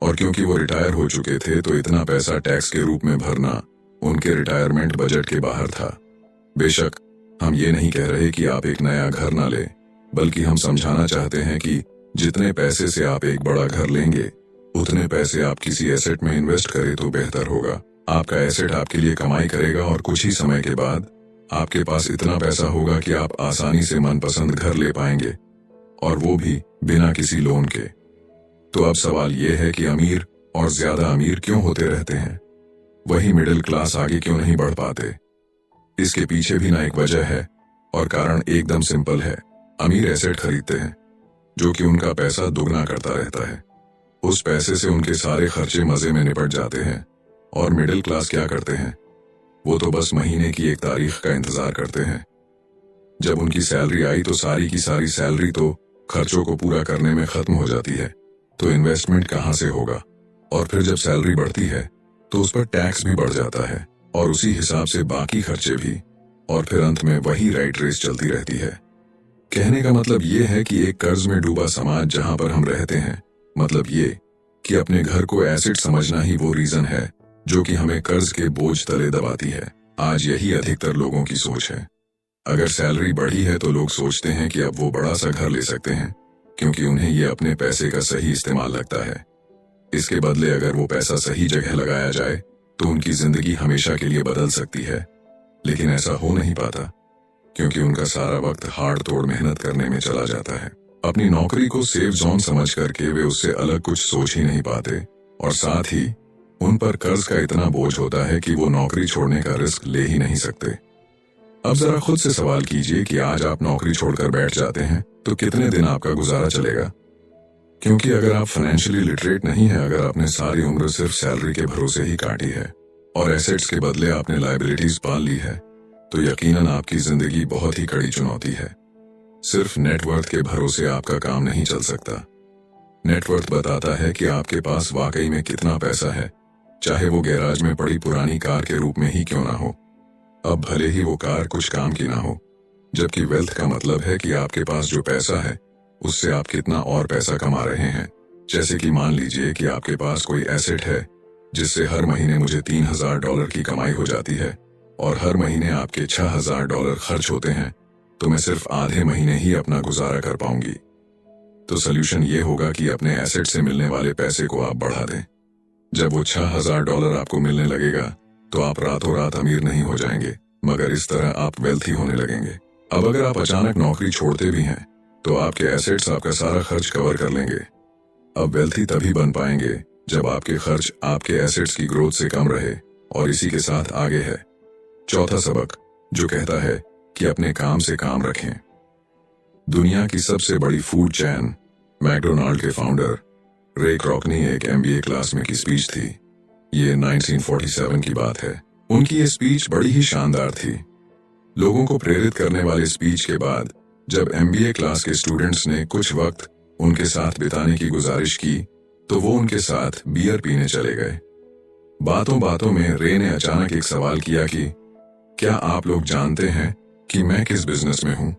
और क्योंकि वो रिटायर हो चुके थे तो इतना पैसा टैक्स के रूप में भरना उनके रिटायरमेंट बजट के बाहर था। बेशक हम ये नहीं कह रहे कि आप एक नया घर ना लें, बल्कि हम समझाना चाहते हैं कि जितने पैसे से आप एक बड़ा घर लेंगे, उतने पैसे आप किसी एसेट में इन्वेस्ट करें तो बेहतर होगा। आपका एसेट आपके लिए कमाई करेगा और कुछ ही समय के बाद आपके पास इतना पैसा होगा कि आप आसानी से मनपसंद घर ले पाएंगे, और वो भी बिना किसी लोन के। तो अब सवाल ये है कि अमीर और ज्यादा अमीर क्यों होते रहते हैं, वही मिडिल क्लास आगे क्यों नहीं बढ़ पाते? इसके पीछे भी ना एक वजह है, और कारण एकदम सिंपल है। अमीर एसेट खरीदते हैं जो कि उनका पैसा दुगना करता रहता है। उस पैसे से उनके सारे खर्चे मजे में निपट जाते हैं, और मिडिल क्लास क्या करते हैं, वो तो बस महीने की एक तारीख का इंतजार करते हैं। जब उनकी सैलरी आई तो सारी की सारी सैलरी तो खर्चों को पूरा करने में खत्म हो जाती है, तो इन्वेस्टमेंट कहाँ से होगा? और फिर जब सैलरी बढ़ती है तो उस पर टैक्स भी बढ़ जाता है, और उसी हिसाब से बाकी खर्चे भी, और फिर अंत में वही राइट रेस चलती रहती है। कहने का मतलब ये है कि एक कर्ज में डूबा समाज जहां पर हम रहते हैं, मतलब ये कि अपने घर को एसेट समझना ही वो रीजन है जो कि हमें कर्ज के बोझ तले दबाती है। आज यही अधिकतर लोगों की सोच है। अगर सैलरी बढ़ी है तो लोग सोचते हैं कि अब वो बड़ा सा घर ले सकते हैं, क्योंकि उन्हें ये अपने पैसे का सही इस्तेमाल लगता है। इसके बदले अगर वो पैसा सही जगह लगाया जाए तो उनकी जिंदगी हमेशा के लिए बदल सकती है। लेकिन ऐसा हो नहीं पाता, क्योंकि उनका सारा वक्त हाड़ तोड़ मेहनत करने में चला जाता है। अपनी नौकरी को सेफ जोन समझ करके वे उससे अलग कुछ सोच ही नहीं पाते, और साथ ही उन पर कर्ज का इतना बोझ होता है कि वो नौकरी छोड़ने का रिस्क ले ही नहीं सकते। अब जरा खुद से सवाल कीजिए कि आज आप नौकरी छोड़कर बैठ जाते हैं तो कितने दिन आपका गुजारा चलेगा? क्योंकि अगर आप फाइनेंशियली लिटरेट नहीं है, अगर आपने सारी उम्र सिर्फ सैलरी के भरोसे ही काटी है और एसेट्स के बदले आपने लायबिलिटीज पाल ली है, तो यकीनन आपकी जिंदगी बहुत ही कड़ी चुनौती है। सिर्फ नेटवर्थ के भरोसे आपका काम नहीं चल सकता। नेटवर्थ बताता है कि आपके पास वाकई में कितना पैसा है, चाहे वो गैराज में पड़ी पुरानी कार के रूप में ही क्यों ना हो। अब भले ही वो कार कुछ काम की ना हो, जबकि वेल्थ का मतलब है कि आपके पास जो पैसा है उससे आप कितना और पैसा कमा रहे हैं। जैसे कि मान लीजिए कि आपके पास कोई एसेट है जिससे हर महीने मुझे $3000 की कमाई हो जाती है और हर महीने आपके $6000 खर्च होते हैं, तो मैं सिर्फ आधे महीने ही अपना गुजारा कर पाऊंगी। तो सोल्यूशन ये होगा कि अपने एसेट से मिलने वाले पैसे को आप बढ़ा दें। जब वो $6000 आपको मिलने लगेगा तो आप रातों रात अमीर नहीं हो जाएंगे, मगर इस तरह आप वेल्थी होने लगेंगे। अब अगर आप अचानक नौकरी छोड़ते भी हैं तो आपके एसेट्स आपका सारा खर्च कवर कर लेंगे। अब वेल्थी तभी बन पाएंगे जब आपके खर्च आपके एसेट्स की ग्रोथ से कम रहे, और इसी के साथ आगे है चौथा सबक, जो कहता है कि अपने काम से काम रखें। दुनिया की सबसे बड़ी फूड चेन मैकडोनाल्ड के फाउंडर रे क्रॉकनी एक MBA क्लास में की स्पीच थी। ये 1947 की बात है। उनकी ये स्पीच बड़ी ही शानदार थी। लोगों को प्रेरित करने वाली स्पीच के बाद जब MBA क्लास के स्टूडेंट्स ने कुछ वक्त उनके साथ बिताने की गुजारिश की तो वो उनके साथ बियर पीने चले गए। बातों बातों में रे ने अचानक एक सवाल किया कि क्या आप लोग जानते हैं कि मैं किस बिजनेस में हूं?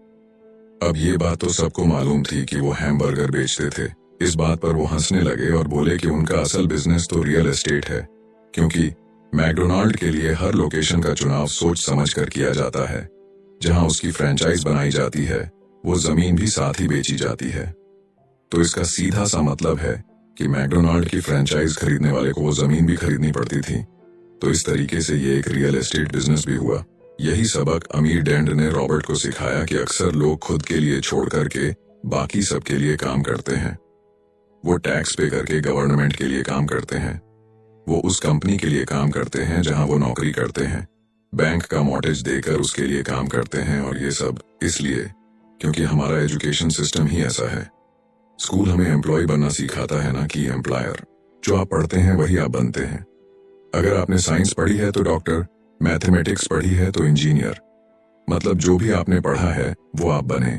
अब ये बात तो सबको मालूम थी कि वो हैमबर्गर बेचते थे। इस बात पर वो हंसने लगे और बोले कि उनका असल बिजनेस तो रियल एस्टेट है, क्योंकि मैकडोनाल्ड के लिए हर लोकेशन का चुनाव सोच समझ कर किया जाता है। जहां उसकी फ्रेंचाइज बनाई जाती है वो जमीन भी साथ ही बेची जाती है। तो इसका सीधा सा मतलब है कि मैकडोनाल्ड की फ्रेंचाइज खरीदने वाले को वो जमीन भी खरीदनी पड़ती थी। तो इस तरीके से ये एक रियल एस्टेट बिजनेस भी हुआ। यही सबक अमीर डैंड ने रॉबर्ट को सिखाया कि अक्सर लोग खुद के लिए छोड़ करके बाकी सबके लिए काम करते हैं। वो टैक्स पे करके गवर्नमेंट के लिए काम करते हैं, वो उस कंपनी के लिए काम करते हैं जहां वो नौकरी करते हैं, बैंक का मॉर्गेज देकर उसके लिए काम करते हैं। और ये सब इसलिए क्योंकि हमारा एजुकेशन सिस्टम ही ऐसा है। स्कूल हमें एम्प्लॉय बनना सिखाता है ना कि एम्प्लॉयर। जो आप पढ़ते हैं वही आप बनते हैं। अगर आपने साइंस पढ़ी है तो डॉक्टर, मैथमेटिक्स पढ़ी है तो इंजीनियर, मतलब जो भी आपने पढ़ा है वो आप बने।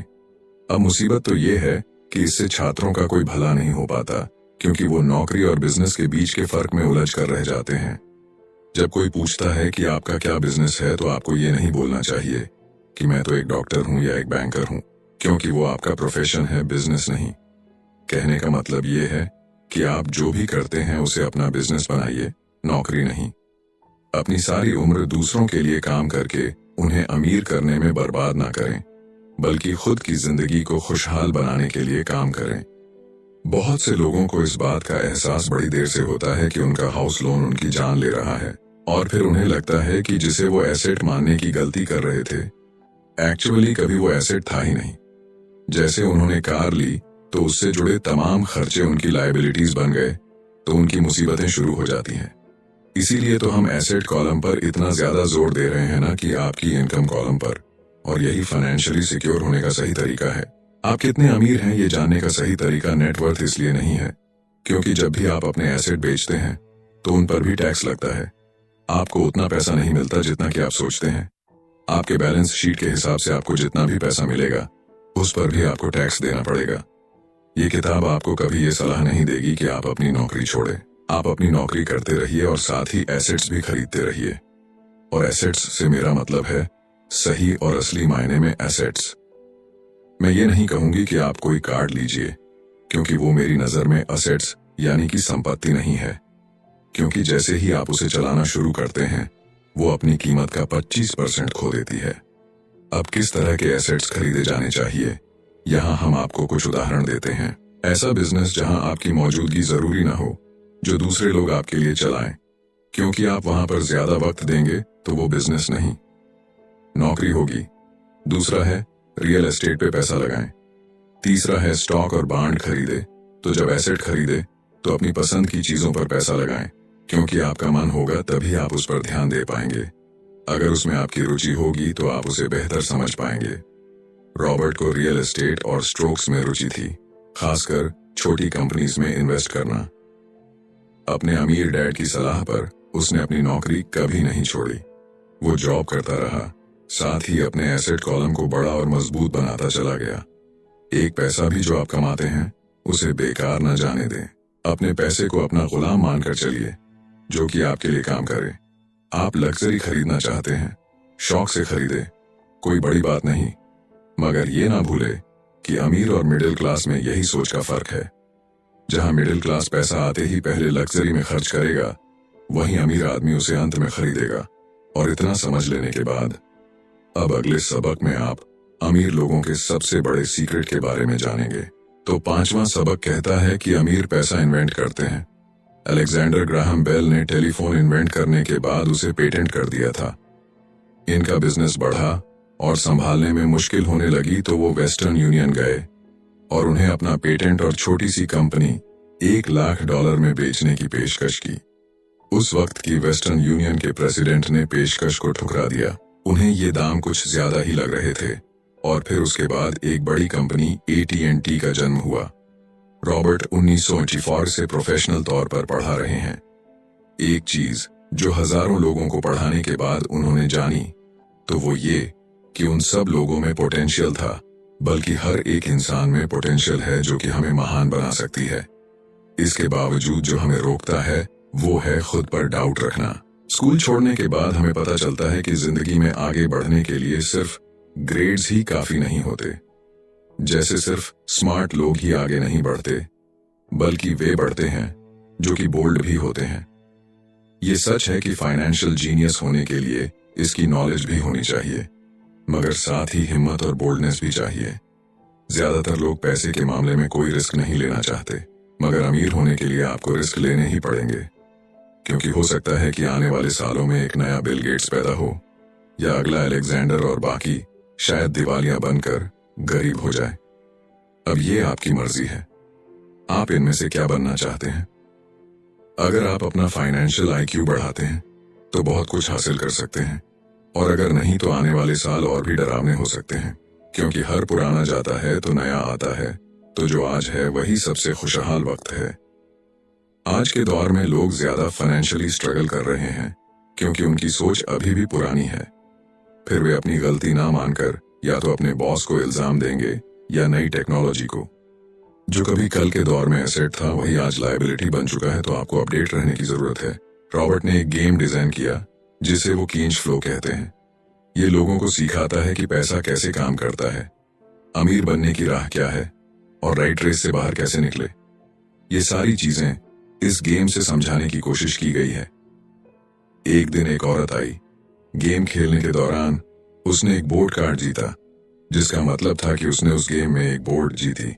अब मुसीबत तो ये है कि इससे छात्रों का कोई भला नहीं हो पाता, क्योंकि वो नौकरी और बिजनेस के बीच के फर्क में उलझ कर रह जाते हैं। जब कोई पूछता है कि आपका क्या बिजनेस है तो आपको ये नहीं बोलना चाहिए कि मैं तो एक डॉक्टर हूं या एक बैंकर हूं, क्योंकि वो आपका प्रोफेशन है, बिजनेस नहीं। कहने का मतलब ये है कि आप जो भी करते हैं उसे अपना बिजनेस बनाइए, नौकरी नहीं। अपनी सारी उम्र दूसरों के लिए काम करके उन्हें अमीर करने में बर्बाद ना करें, बल्कि खुद की जिंदगी को खुशहाल बनाने के लिए काम करें। बहुत से लोगों को इस बात का एहसास बड़ी देर से होता है कि उनका हाउस लोन उनकी जान ले रहा है, और फिर उन्हें लगता है कि जिसे वो एसेट मानने की गलती कर रहे थे, एक्चुअली कभी वो एसेट था ही नहीं। जैसे उन्होंने कार ली तो उससे जुड़े तमाम खर्चे उनकी लायबिलिटीज बन गए, तो उनकी मुसीबतें शुरू हो जाती हैं। इसीलिए तो हम एसेट कॉलम पर इतना ज्यादा जोर दे रहे हैं ना कि आपकी इनकम कॉलम पर, और यही फाइनेंशियली सिक्योर होने का सही तरीका है। आप कितने अमीर हैं ये जानने का सही तरीका नेटवर्थ इसलिए नहीं है क्योंकि जब भी आप अपने एसेट बेचते हैं तो उन पर भी टैक्स लगता है। आपको उतना पैसा नहीं मिलता जितना कि आप सोचते हैं। आपके बैलेंस शीट के हिसाब से आपको जितना भी पैसा मिलेगा उस पर भी आपको टैक्स देना पड़ेगा। ये किताब आपको कभी ये सलाह नहीं देगी कि आप अपनी नौकरी छोड़ें। आप अपनी नौकरी करते रहिए और साथ ही एसेट्स भी खरीदते रहिए। और एसेट्स से मेरा मतलब है सही और असली मायने में एसेट्स। मैं ये नहीं कहूंगी कि आप कोई कार्ड लीजिए, क्योंकि वो मेरी नजर में असेट्स यानी कि संपत्ति नहीं है, क्योंकि जैसे ही आप उसे चलाना शुरू करते हैं वो अपनी कीमत का 25% खो देती है। अब किस तरह के एसेट्स खरीदे जाने चाहिए, यहाँ हम आपको कुछ उदाहरण देते हैं। ऐसा बिजनेस जहां आपकी मौजूदगी जरूरी ना हो, जो दूसरे लोग आपके लिए चलाएं, क्योंकि आप वहां पर ज्यादा वक्त देंगे तो वो बिजनेस नहीं, नौकरी होगी। दूसरा है रियल एस्टेट पे पैसा लगाएं। तीसरा है स्टॉक और बॉन्ड खरीदे। तो जब एसेट खरीदे तो अपनी पसंद की चीजों पर पैसा लगाएं, क्योंकि आपका मन होगा तभी आप उस पर ध्यान दे पाएंगे। अगर उसमें आपकी रुचि होगी तो आप उसे बेहतर समझ पाएंगे। रॉबर्ट को रियल एस्टेट और स्टॉक्स में रुचि थी, खासकर छोटी कंपनीज में इन्वेस्ट करना। अपने अमीर डैड की सलाह पर उसने अपनी नौकरी कभी नहीं छोड़ी। वो जॉब करता रहा, साथ ही अपने एसेट कॉलम को बड़ा और मजबूत बनाता चला गया। एक पैसा भी जो आप कमाते हैं उसे बेकार न जाने दें। अपने पैसे को अपना गुलाम मानकर चलिए, जो कि आपके लिए काम करे। आप लग्जरी खरीदना चाहते हैं, शौक से खरीदे, कोई बड़ी बात नहीं, मगर ये ना भूले कि अमीर और मिडिल क्लास में यही सोच का फर्क है। जहां मिडिल क्लास पैसा आते ही पहले लग्जरी में खर्च करेगा, वहीं अमीर आदमी उसे अंत में खरीदेगा। और इतना समझ लेने के बाद अब अगले सबक में आप अमीर लोगों के सबसे बड़े सीक्रेट के बारे में जानेंगे। तो 5वां सबक कहता है कि अमीर पैसा इन्वेंट करते हैं। अलेक्जेंडर ग्राहम बेल ने टेलीफोन इन्वेंट करने के बाद उसे पेटेंट कर दिया था। इनका बिजनेस बढ़ा और संभालने में मुश्किल होने लगी तो वो वेस्टर्न यूनियन गए और उन्हें अपना पेटेंट और छोटी सी कंपनी $1,00,000 में बेचने की पेशकश की। उस वक्त की वेस्टर्न यूनियन के प्रेसिडेंट ने पेशकश को ठुकरा दिया। उन्हें ये दाम कुछ ज्यादा ही लग रहे थे और फिर उसके बाद एक बड़ी कंपनी AT&T का जन्म हुआ। रॉबर्ट 1984 से प्रोफेशनल तौर पर पढ़ा रहे हैं। एक चीज जो हजारों लोगों को पढ़ाने के बाद उन्होंने जानी तो वो ये कि उन सब लोगों में पोटेंशियल था, बल्कि हर एक इंसान में पोटेंशियल है जो कि हमें महान बना सकती है। इसके बावजूद जो हमें रोकता है वो है खुद पर डाउट रखना। स्कूल छोड़ने के बाद हमें पता चलता है कि जिंदगी में आगे बढ़ने के लिए सिर्फ ग्रेड्स ही काफी नहीं होते। जैसे सिर्फ स्मार्ट लोग ही आगे नहीं बढ़ते, बल्कि वे बढ़ते हैं जो कि बोल्ड भी होते हैं। ये सच है कि फाइनेंशियल जीनियस होने के लिए इसकी नॉलेज भी होनी चाहिए, मगर साथ ही हिम्मत और बोल्डनेस भी चाहिए। ज्यादातर लोग पैसे के मामले में कोई रिस्क नहीं लेना चाहते, मगर अमीर होने के लिए आपको रिस्क लेने ही पड़ेंगे, क्योंकि हो सकता है कि आने वाले सालों में एक नया बिल गेट्स पैदा हो या अगला अलेक्जेंडर और बाकी शायद दिवालिया बनकर गरीब हो जाए। अब ये आपकी मर्जी है, आप इनमें से क्या बनना चाहते हैं। अगर आप अपना फाइनेंशियल IQ बढ़ाते हैं तो बहुत कुछ हासिल कर सकते हैं, और अगर नहीं तो आने वाले साल और भी डरावने हो सकते हैं, क्योंकि हर पुराना जाता है तो नया आता है। तो जो आज है वही सबसे खुशहाल वक्त है। आज के दौर में लोग ज्यादा फाइनेंशियली स्ट्रगल कर रहे हैं क्योंकि उनकी सोच अभी भी पुरानी है। फिर वे अपनी गलती ना मानकर या तो अपने बॉस को इल्जाम देंगे या नई टेक्नोलॉजी को। जो कभी कल के दौर में एसेट था वही आज लायबिलिटी बन चुका है, तो आपको अपडेट रहने की जरूरत है। रॉबर्ट ने एक गेम डिजाइन किया जिसे वो कींच फ्लो कहते हैं। ये लोगों को सिखाता है कि पैसा कैसे काम करता है, अमीर बनने की राह क्या है और राइट रेस से बाहर कैसे निकले। ये सारी चीजें इस गेम से समझाने की कोशिश की गई है। एक दिन एक औरत आई। गेम खेलने के दौरान उसने एक बोर्ड कार्ड जीता, जिसका मतलब था कि उसने उस गेम में एक बोर्ड जीती।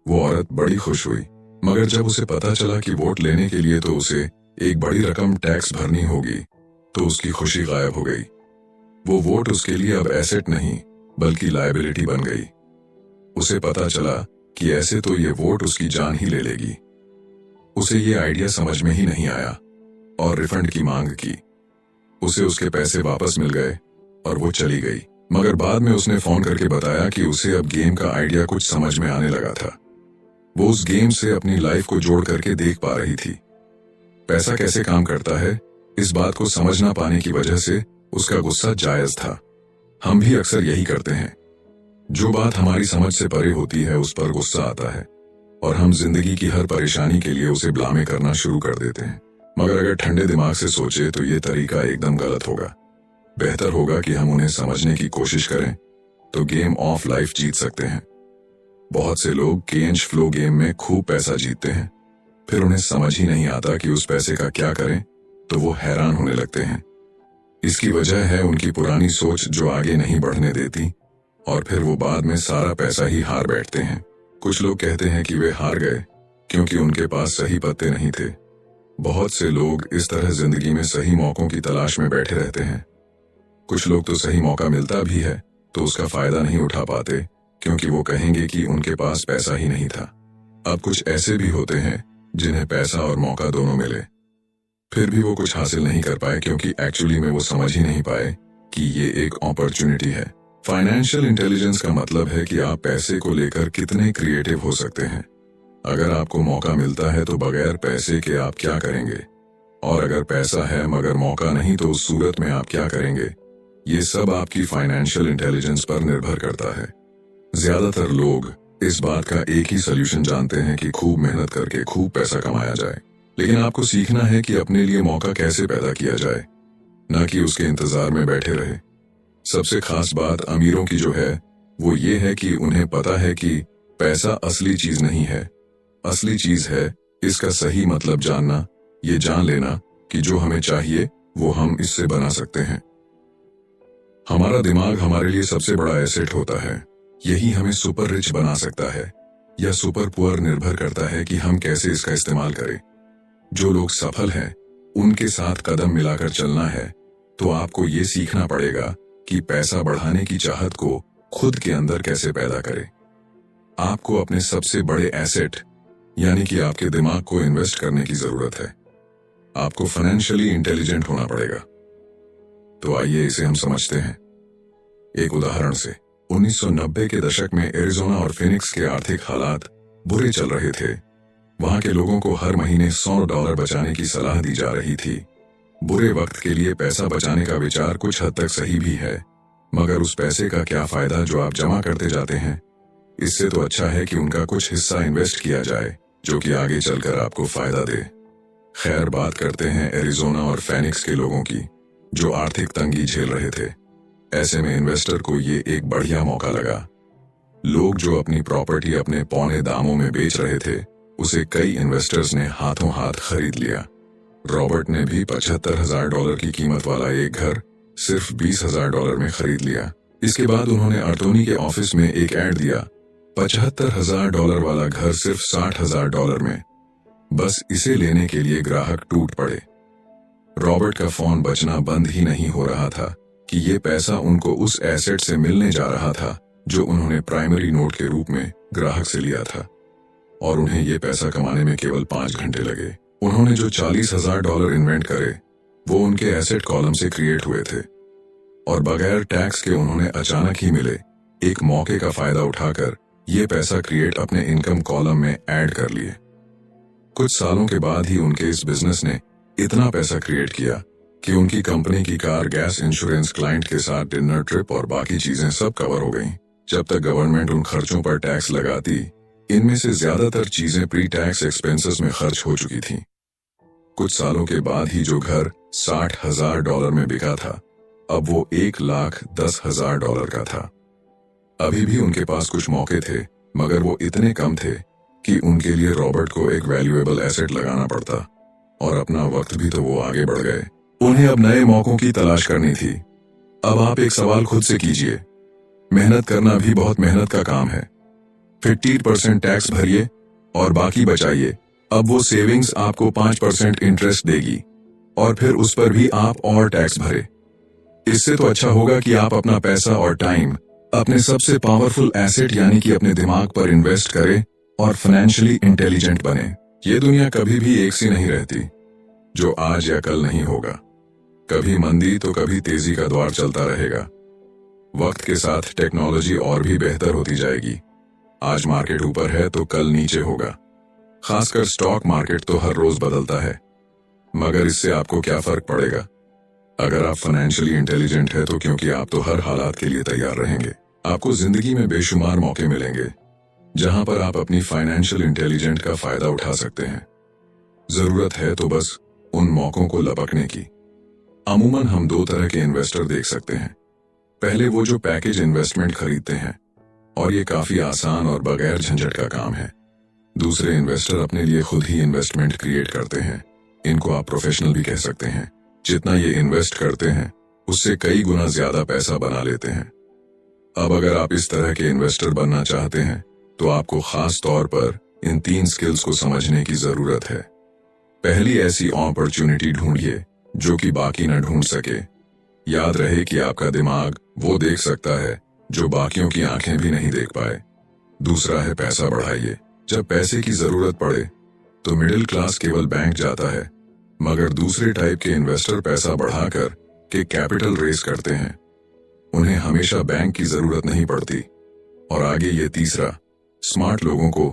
वो औरत बड़ी खुश हुई, मगर जब उसे पता चला कि वोट लेने के लिए तो उसे एक बड़ी रकम टैक्स भरनी होगी, तो उसकी खुशी गायब हो गई। वो वोट उसके लिए अब एसेट नहीं बल्कि लायबिलिटी बन गई। उसे पता चला कि ऐसे तो ये वोट उसकी जान ही ले लेगी। उसे ये आइडिया समझ में ही नहीं आया और रिफंड की मांग की। उसे उसके पैसे वापस मिल गए और वो चली गई, मगर बाद में उसने फोन करके बताया कि उसे अब गेम का आइडिया कुछ समझ में आने लगा था। वो उस गेम से अपनी लाइफ को जोड़ करके देख पा रही थी। पैसा कैसे काम करता है, इस बात को समझ ना पाने की वजह से उसका गुस्सा जायज था। हम भी अक्सर यही करते हैं, जो बात हमारी समझ से परे होती है उस पर गुस्सा आता है और हम जिंदगी की हर परेशानी के लिए उसे ब्लामे करना शुरू कर देते हैं। मगर अगर ठंडे दिमाग से सोचे तो ये तरीका एकदम गलत होगा। बेहतर होगा कि हम उन्हें समझने की कोशिश करें, तो गेम ऑफ लाइफ जीत सकते हैं। बहुत से लोग कैश फ्लो गेम में खूब पैसा जीतते हैं, फिर उन्हें समझ ही नहीं आता कि उस पैसे का क्या करें, तो वो हैरान होने लगते हैं। इसकी वजह है उनकी पुरानी सोच जो आगे नहीं बढ़ने देती, और फिर वो बाद में सारा पैसा ही हार बैठते हैं। कुछ लोग कहते हैं कि वे हार गए क्योंकि उनके पास सही पत्ते नहीं थे। बहुत से लोग इस तरह जिंदगी में सही मौकों की तलाश में बैठे रहते हैं। कुछ लोग तो सही मौका मिलता भी है तो उसका फायदा नहीं उठा पाते क्योंकि वो कहेंगे कि उनके पास पैसा ही नहीं था। अब कुछ ऐसे भी होते हैं जिन्हें पैसा और मौका दोनों मिले, फिर भी वो कुछ हासिल नहीं कर पाए क्योंकि एक्चुअली में वो समझ ही नहीं पाए कि ये एक अपॉर्चुनिटी है। फाइनेंशियल इंटेलिजेंस का मतलब है कि आप पैसे को लेकर कितने क्रिएटिव हो सकते हैं। अगर आपको मौका मिलता है तो बगैर पैसे के आप क्या करेंगे, और अगर पैसा है मगर मौका नहीं तो उस सूरत में आप क्या करेंगे। ये सब आपकी फाइनेंशियल इंटेलिजेंस पर निर्भर करता है। ज्यादातर लोग इस बात का एक ही सोल्यूशन जानते हैं कि खूब मेहनत करके खूब पैसा कमाया जाए, लेकिन आपको सीखना है कि अपने लिए मौका कैसे पैदा किया जाए, न कि उसके इंतजार में बैठे रहे। सबसे खास बात अमीरों की जो है वो ये है कि उन्हें पता है कि पैसा असली चीज नहीं है। असली चीज है इसका सही मतलब जानना, ये जान लेना कि जो हमें चाहिए वो हम इससे बना सकते हैं। हमारा दिमाग हमारे लिए सबसे बड़ा एसेट होता है। यही हमें सुपर रिच बना सकता है या सुपर पुअर, निर्भर करता है कि हम कैसे इसका इस्तेमाल करें। जो लोग सफल हैं उनके साथ कदम मिलाकर चलना है, तो आपको ये सीखना पड़ेगा कि पैसा बढ़ाने की चाहत को खुद के अंदर कैसे पैदा करें। आपको अपने सबसे बड़े एसेट यानी कि आपके दिमाग को इन्वेस्ट करने की जरूरत है। आपको फाइनेंशियली इंटेलिजेंट होना पड़ेगा। तो आइए इसे हम समझते हैं एक उदाहरण से। 1990 के दशक में एरिज़ोना और फिनिक्स के आर्थिक हालात बुरे चल रहे थे। वहां के लोगों को हर महीने $100 बचाने की सलाह दी जा रही थी। बुरे वक्त के लिए पैसा बचाने का विचार कुछ हद तक सही भी है, मगर उस पैसे का क्या फायदा जो आप जमा करते जाते हैं। इससे तो अच्छा है कि उनका कुछ हिस्सा इन्वेस्ट किया जाए जो कि आगे चलकर आपको फायदा दे। खैर, बात करते हैं एरिज़ोना और फिनिक्स के लोगों की जो आर्थिक तंगी झेल रहे थे। ऐसे में इन्वेस्टर को ये एक बढ़िया मौका लगा। लोग जो अपनी प्रॉपर्टी अपने पौने दामों में बेच रहे थे उसे कई इन्वेस्टर्स ने हाथों हाथ खरीद लिया। रॉबर्ट ने भी $75,000 की कीमत वाला एक घर सिर्फ $20,000 में खरीद लिया। इसके बाद उन्होंने अर्टोनी के ऑफिस में एक ऐड दिया, $75,000 वाला घर सिर्फ $60,000 में। बस इसे लेने के लिए ग्राहक टूट पड़े। रॉबर्ट का फोन बजना बंद ही नहीं हो रहा था कि ये पैसा उनको उस एसेट से मिलने जा रहा था जो उन्होंने प्राइमरी नोट के रूप में ग्राहक से लिया था, और उन्हें ये पैसा कमाने में केवल 5 घंटे लगे। उन्होंने जो $40,000 इन्वेंट करे वो उनके एसेट कॉलम से क्रिएट हुए थे, और बगैर टैक्स के उन्होंने अचानक ही मिले एक मौके का फायदा उठाकर ये पैसा क्रिएट अपने इनकम कॉलम में ऐड कर लिए। कुछ सालों के बाद ही उनके इस बिजनेस ने इतना पैसा क्रिएट किया कि उनकी कंपनी की कार, गैस, इंश्योरेंस, क्लाइंट के साथ डिनर, ट्रिप और बाकी चीजें सब कवर हो गईं। जब तक गवर्नमेंट उन खर्चों पर टैक्स लगाती, इनमें से ज्यादातर चीजें प्री टैक्स एक्सपेंसेस में खर्च हो चुकी थीं। कुछ सालों के बाद ही जो घर $60,000 में बिका था अब वो $1,10,000 का था। अभी भी उनके पास कुछ मौके थे, मगर वो इतने कम थे कि उनके लिए रॉबर्ट को एक वैल्यूएबल एसेट लगाना पड़ता, और अपना वक्त भी तो वो आगे बढ़ गए। उन्हें अब नए मौकों की तलाश करनी थी। अब आप एक सवाल खुद से कीजिए, मेहनत करना भी बहुत मेहनत का काम है। 50% टैक्स भरिए और बाकी बचाइए। अब वो सेविंग्स आपको 5% इंटरेस्ट देगी, और फिर उस पर भी आप और टैक्स भरे। इससे तो अच्छा होगा कि आप अपना पैसा और टाइम अपने सबसे पावरफुल एसेट यानी कि अपने दिमाग पर इन्वेस्ट करें और फाइनेंशियली इंटेलिजेंट बने। ये दुनिया कभी भी एक सी नहीं रहती, जो आज या कल नहीं होगा। कभी मंदी तो कभी तेजी का दौर चलता रहेगा। वक्त के साथ टेक्नोलॉजी और भी बेहतर होती जाएगी। आज मार्केट ऊपर है तो कल नीचे होगा। खासकर स्टॉक मार्केट तो हर रोज बदलता है, मगर इससे आपको क्या फर्क पड़ेगा। अगर आप फाइनेंशियली इंटेलिजेंट है तो क्योंकि आप तो हर हालात के लिए तैयार रहेंगे। आपको जिंदगी में बेशुमार मौके मिलेंगे जहां पर आप अपनी फाइनेंशियल इंटेलिजेंट का फायदा उठा सकते हैं। जरूरत है तो बस उन मौकों को लपकने की। अमूमन हम दो तरह के इन्वेस्टर देख सकते हैं। पहले वो जो पैकेज इन्वेस्टमेंट खरीदते हैं, और ये काफी आसान और बगैर झंझट का काम है। दूसरे इन्वेस्टर अपने लिए खुद ही इन्वेस्टमेंट क्रिएट करते हैं। इनको आप प्रोफेशनल भी कह सकते हैं। जितना ये इन्वेस्ट करते हैं उससे कई गुना ज्यादा पैसा बना लेते हैं। अब अगर आप इस तरह के इन्वेस्टर बनना चाहते हैं तो आपको खास तौर पर इन 3 स्किल्स को समझने की जरूरत है। पहली, ऐसी अपॉर्चुनिटी ढूंढिए जो कि बाकी न ढूंढ सके। याद रहे कि आपका दिमाग वो देख सकता है जो बाकियों की आंखें भी नहीं देख पाए। दूसरा है, पैसा बढ़ाइए। जब पैसे की जरूरत पड़े तो मिडिल क्लास केवल बैंक जाता है, मगर दूसरे टाइप के इन्वेस्टर पैसा बढ़ाकर के कैपिटल रेस करते हैं। उन्हें हमेशा बैंक की जरूरत नहीं पड़ती। और आगे ये तीसरा, स्मार्ट लोगों को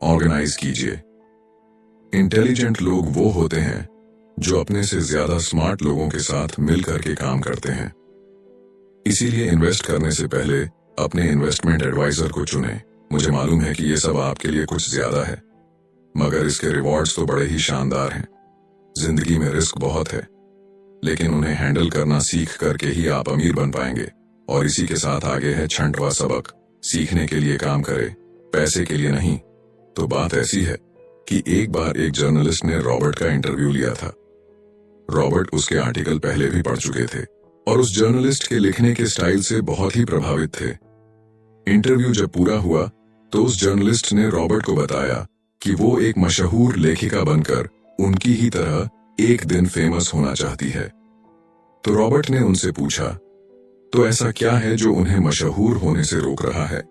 ऑर्गेनाइज कीजिए। इंटेलिजेंट लोग वो होते हैं जो अपने से ज्यादा स्मार्ट लोगों के साथ मिलकर के काम करते हैं। इसीलिए इन्वेस्ट करने से पहले अपने इन्वेस्टमेंट एडवाइजर को चुनें। मुझे मालूम है कि ये सब आपके लिए कुछ ज्यादा है, मगर इसके रिवॉर्ड्स तो बड़े ही शानदार हैं। जिंदगी में रिस्क बहुत है, लेकिन उन्हें हैंडल करना सीख करके ही आप अमीर बन पाएंगे। और इसी के साथ आगे है 6वां सबक, सीखने के लिए काम करें, पैसे के लिए नहीं। तो बात ऐसी है कि एक बार एक जर्नलिस्ट ने रॉबर्ट का इंटरव्यू लिया था। रॉबर्ट उसके आर्टिकल पहले भी पढ़ चुके थे और उस जर्नलिस्ट के लिखने के स्टाइल से बहुत ही प्रभावित थे। इंटरव्यू जब पूरा हुआ तो उस जर्नलिस्ट ने रॉबर्ट को बताया कि वो एक मशहूर लेखिका बनकर उनकी ही तरह एक दिन फेमस होना चाहती है। तो रॉबर्ट ने उनसे पूछा, तो ऐसा क्या है जो उन्हें मशहूर होने से रोक रहा है?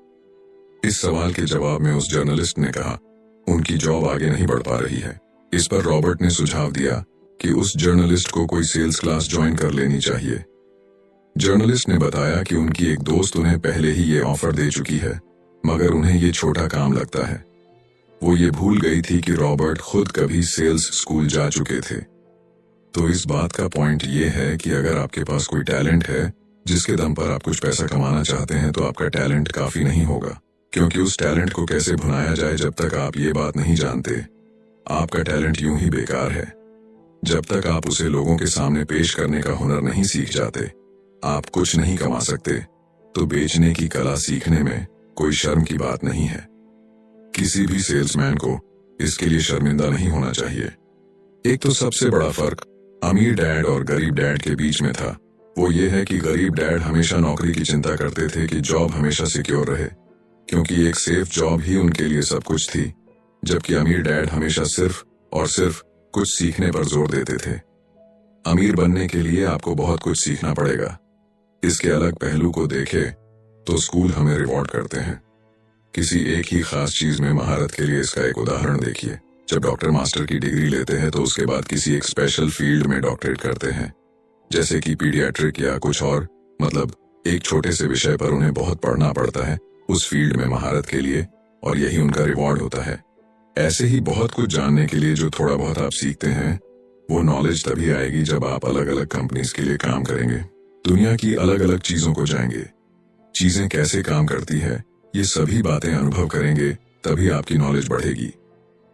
इस सवाल के जवाब में उस जर्नलिस्ट ने कहा, उनकी जॉब आगे नहीं बढ़ पा रही है। इस पर रॉबर्ट ने सुझाव दिया कि उस जर्नलिस्ट को कोई सेल्स क्लास ज्वाइन कर लेनी चाहिए। जर्नलिस्ट ने बताया कि उनकी एक दोस्त उन्हें पहले ही ये ऑफर दे चुकी है, मगर उन्हें ये छोटा काम लगता है। वो ये भूल गई थी कि रॉबर्ट खुद कभी सेल्स स्कूल जा चुके थे। तो इस बात का पॉइंट ये है कि अगर आपके पास कोई टैलेंट है जिसके दम पर आप कुछ पैसा कमाना चाहते हैं, तो आपका टैलेंट काफी नहीं होगा, क्योंकि उस टैलेंट को कैसे भुनाया जाए जब तक आप ये बात नहीं जानते, आपका टैलेंट यूं ही बेकार है। जब तक आप उसे लोगों के सामने पेश करने का हुनर नहीं सीख जाते, आप कुछ नहीं कमा सकते। तो बेचने की कला सीखने में कोई शर्म की बात नहीं है। किसी भी सेल्समैन को इसके लिए शर्मिंदा नहीं होना चाहिए। एक तो सबसे बड़ा फर्क अमीर डैड और गरीब डैड के बीच में था। वो ये है कि गरीब डैड हमेशा नौकरी की चिंता करते थे कि जॉब हमेशा सिक्योर रहे, क्योंकि एक सेफ जॉब ही उनके लिए सब कुछ थी। जबकि अमीर डैड हमेशा सिर्फ और सिर्फ कुछ सीखने पर जोर देते थे। अमीर बनने के लिए आपको बहुत कुछ सीखना पड़ेगा। इसके अलग पहलू को देखें तो स्कूल हमें रिवॉर्ड करते हैं किसी एक ही खास चीज में महारत के लिए। इसका एक उदाहरण देखिए, जब डॉक्टर मास्टर की डिग्री लेते हैं तो उसके बाद किसी एक स्पेशल फील्ड में डॉक्टरेट करते हैं, जैसे कि पीडियाट्रिक या कुछ और। मतलब एक छोटे से विषय पर उन्हें बहुत पढ़ना पड़ता है उस फील्ड में महारत के लिए, और यही उनका रिवॉर्ड होता है। ऐसे ही बहुत कुछ जानने के लिए जो थोड़ा बहुत आप सीखते हैं, वो नॉलेज तभी आएगी जब आप अलग अलग कंपनीज के लिए काम करेंगे, दुनिया की अलग अलग चीजों को जाएंगे, चीजें कैसे काम करती है, ये सभी बातें अनुभव करेंगे, तभी आपकी नॉलेज बढ़ेगी।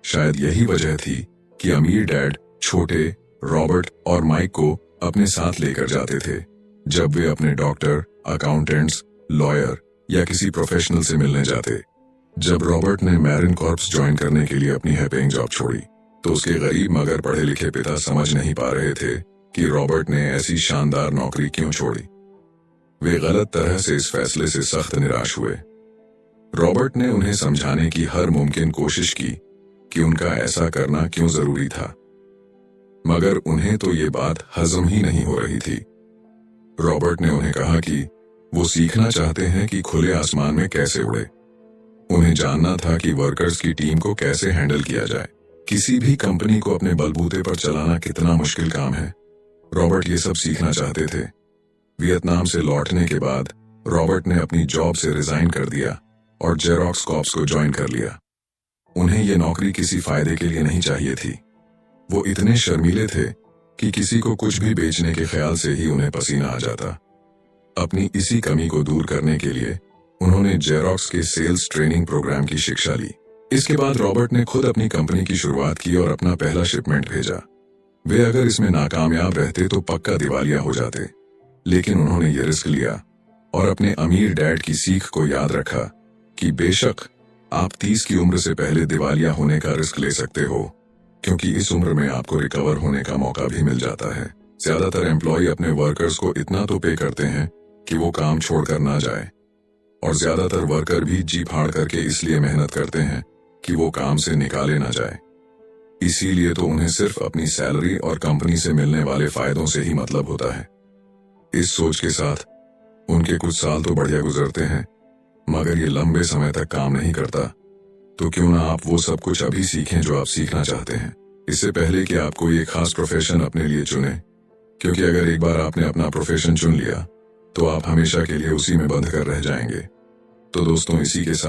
शायद यही वजह थी कि अमीर डैड छोटे रॉबर्ट और माइक को अपने साथ लेकर जाते थे जब वे अपने डॉक्टर, अकाउंटेंट्स, लॉयर या किसी प्रोफेशनल से मिलने जाते। जब रॉबर्ट ने मैरिन कॉर्प्स ज्वाइन करने के लिए अपनी हाई पेइंग जॉब छोड़ी, तो उसके गरीब मगर पढ़े लिखे पिता समझ नहीं पा रहे थे कि रॉबर्ट ने ऐसी शानदार नौकरी क्यों छोड़ी। वे गलत तरह से इस फैसले से सख्त निराश हुए। रॉबर्ट ने उन्हें समझाने की हर मुमकिन कोशिश की कि उनका ऐसा करना क्यों जरूरी था, मगर उन्हें तो ये बात हजम ही नहीं हो रही थी। रॉबर्ट ने उन्हें कहा कि वो सीखना चाहते हैं कि खुले आसमान में कैसे उड़े। उन्हें जानना था कि वर्कर्स की टीम को कैसे हैंडल किया जाए। किसी भी कंपनी को अपने बलबूते पर चलाना कितना मुश्किल काम है। रॉबर्ट ये सब सीखना चाहते थे। वियतनाम से लौटने के बाद रॉबर्ट ने अपनी जॉब से रिजाइन कर दिया और जेरोक्स कॉर्प्स को ज्वाइन कर लिया। उन्हें ये नौकरी किसी फायदे के लिए नहीं चाहिए थी। वो इतने शर्मीले थे कि किसी को कुछ भी बेचने के ख्याल से ही उन्हें पसीना आ जाता। अपनी इसी कमी को दूर करने के लिए उन्होंने जेरोक्स के सेल्स ट्रेनिंग प्रोग्राम की शिक्षा ली। इसके बाद रॉबर्ट ने खुद अपनी कंपनी की शुरुआत की और अपना पहला शिपमेंट भेजा। वे अगर इसमें नाकामयाब रहते तो पक्का दिवालिया हो जाते, लेकिन उन्होंने ये रिस्क लिया और अपने अमीर डैड की सीख को याद रखा कि बेशक आप 30 की उम्र से पहले दिवालिया होने का रिस्क ले सकते हो, क्योंकि इस उम्र में आपको रिकवर होने का मौका भी मिल जाता है। ज्यादातर एम्प्लॉय अपने वर्कर्स को इतना तो पे करते हैं कि वो काम छोड़कर ना जाए, और ज्यादातर वर्कर भी जी फाड़ करके इसलिए मेहनत करते हैं कि वो काम से निकाले ना जाए। इसीलिए तो उन्हें सिर्फ अपनी सैलरी और कंपनी से मिलने वाले फायदों से ही मतलब होता है। इस सोच के साथ उनके कुछ साल तो बढ़िया गुजरते हैं, मगर ये लंबे समय तक काम नहीं करता। तो क्यों ना आप वो सब कुछ अभी सीखें जो आप सीखना चाहते हैं, इससे पहले कि आप कोई एक खास प्रोफेशन अपने लिए चुने, क्योंकि अगर एक बार आपने अपना प्रोफेशन चुन लिया तो आप हमेशा के लिए उसी में बंध कर रह जाएंगे। तो दोस्तों, इसी के साथ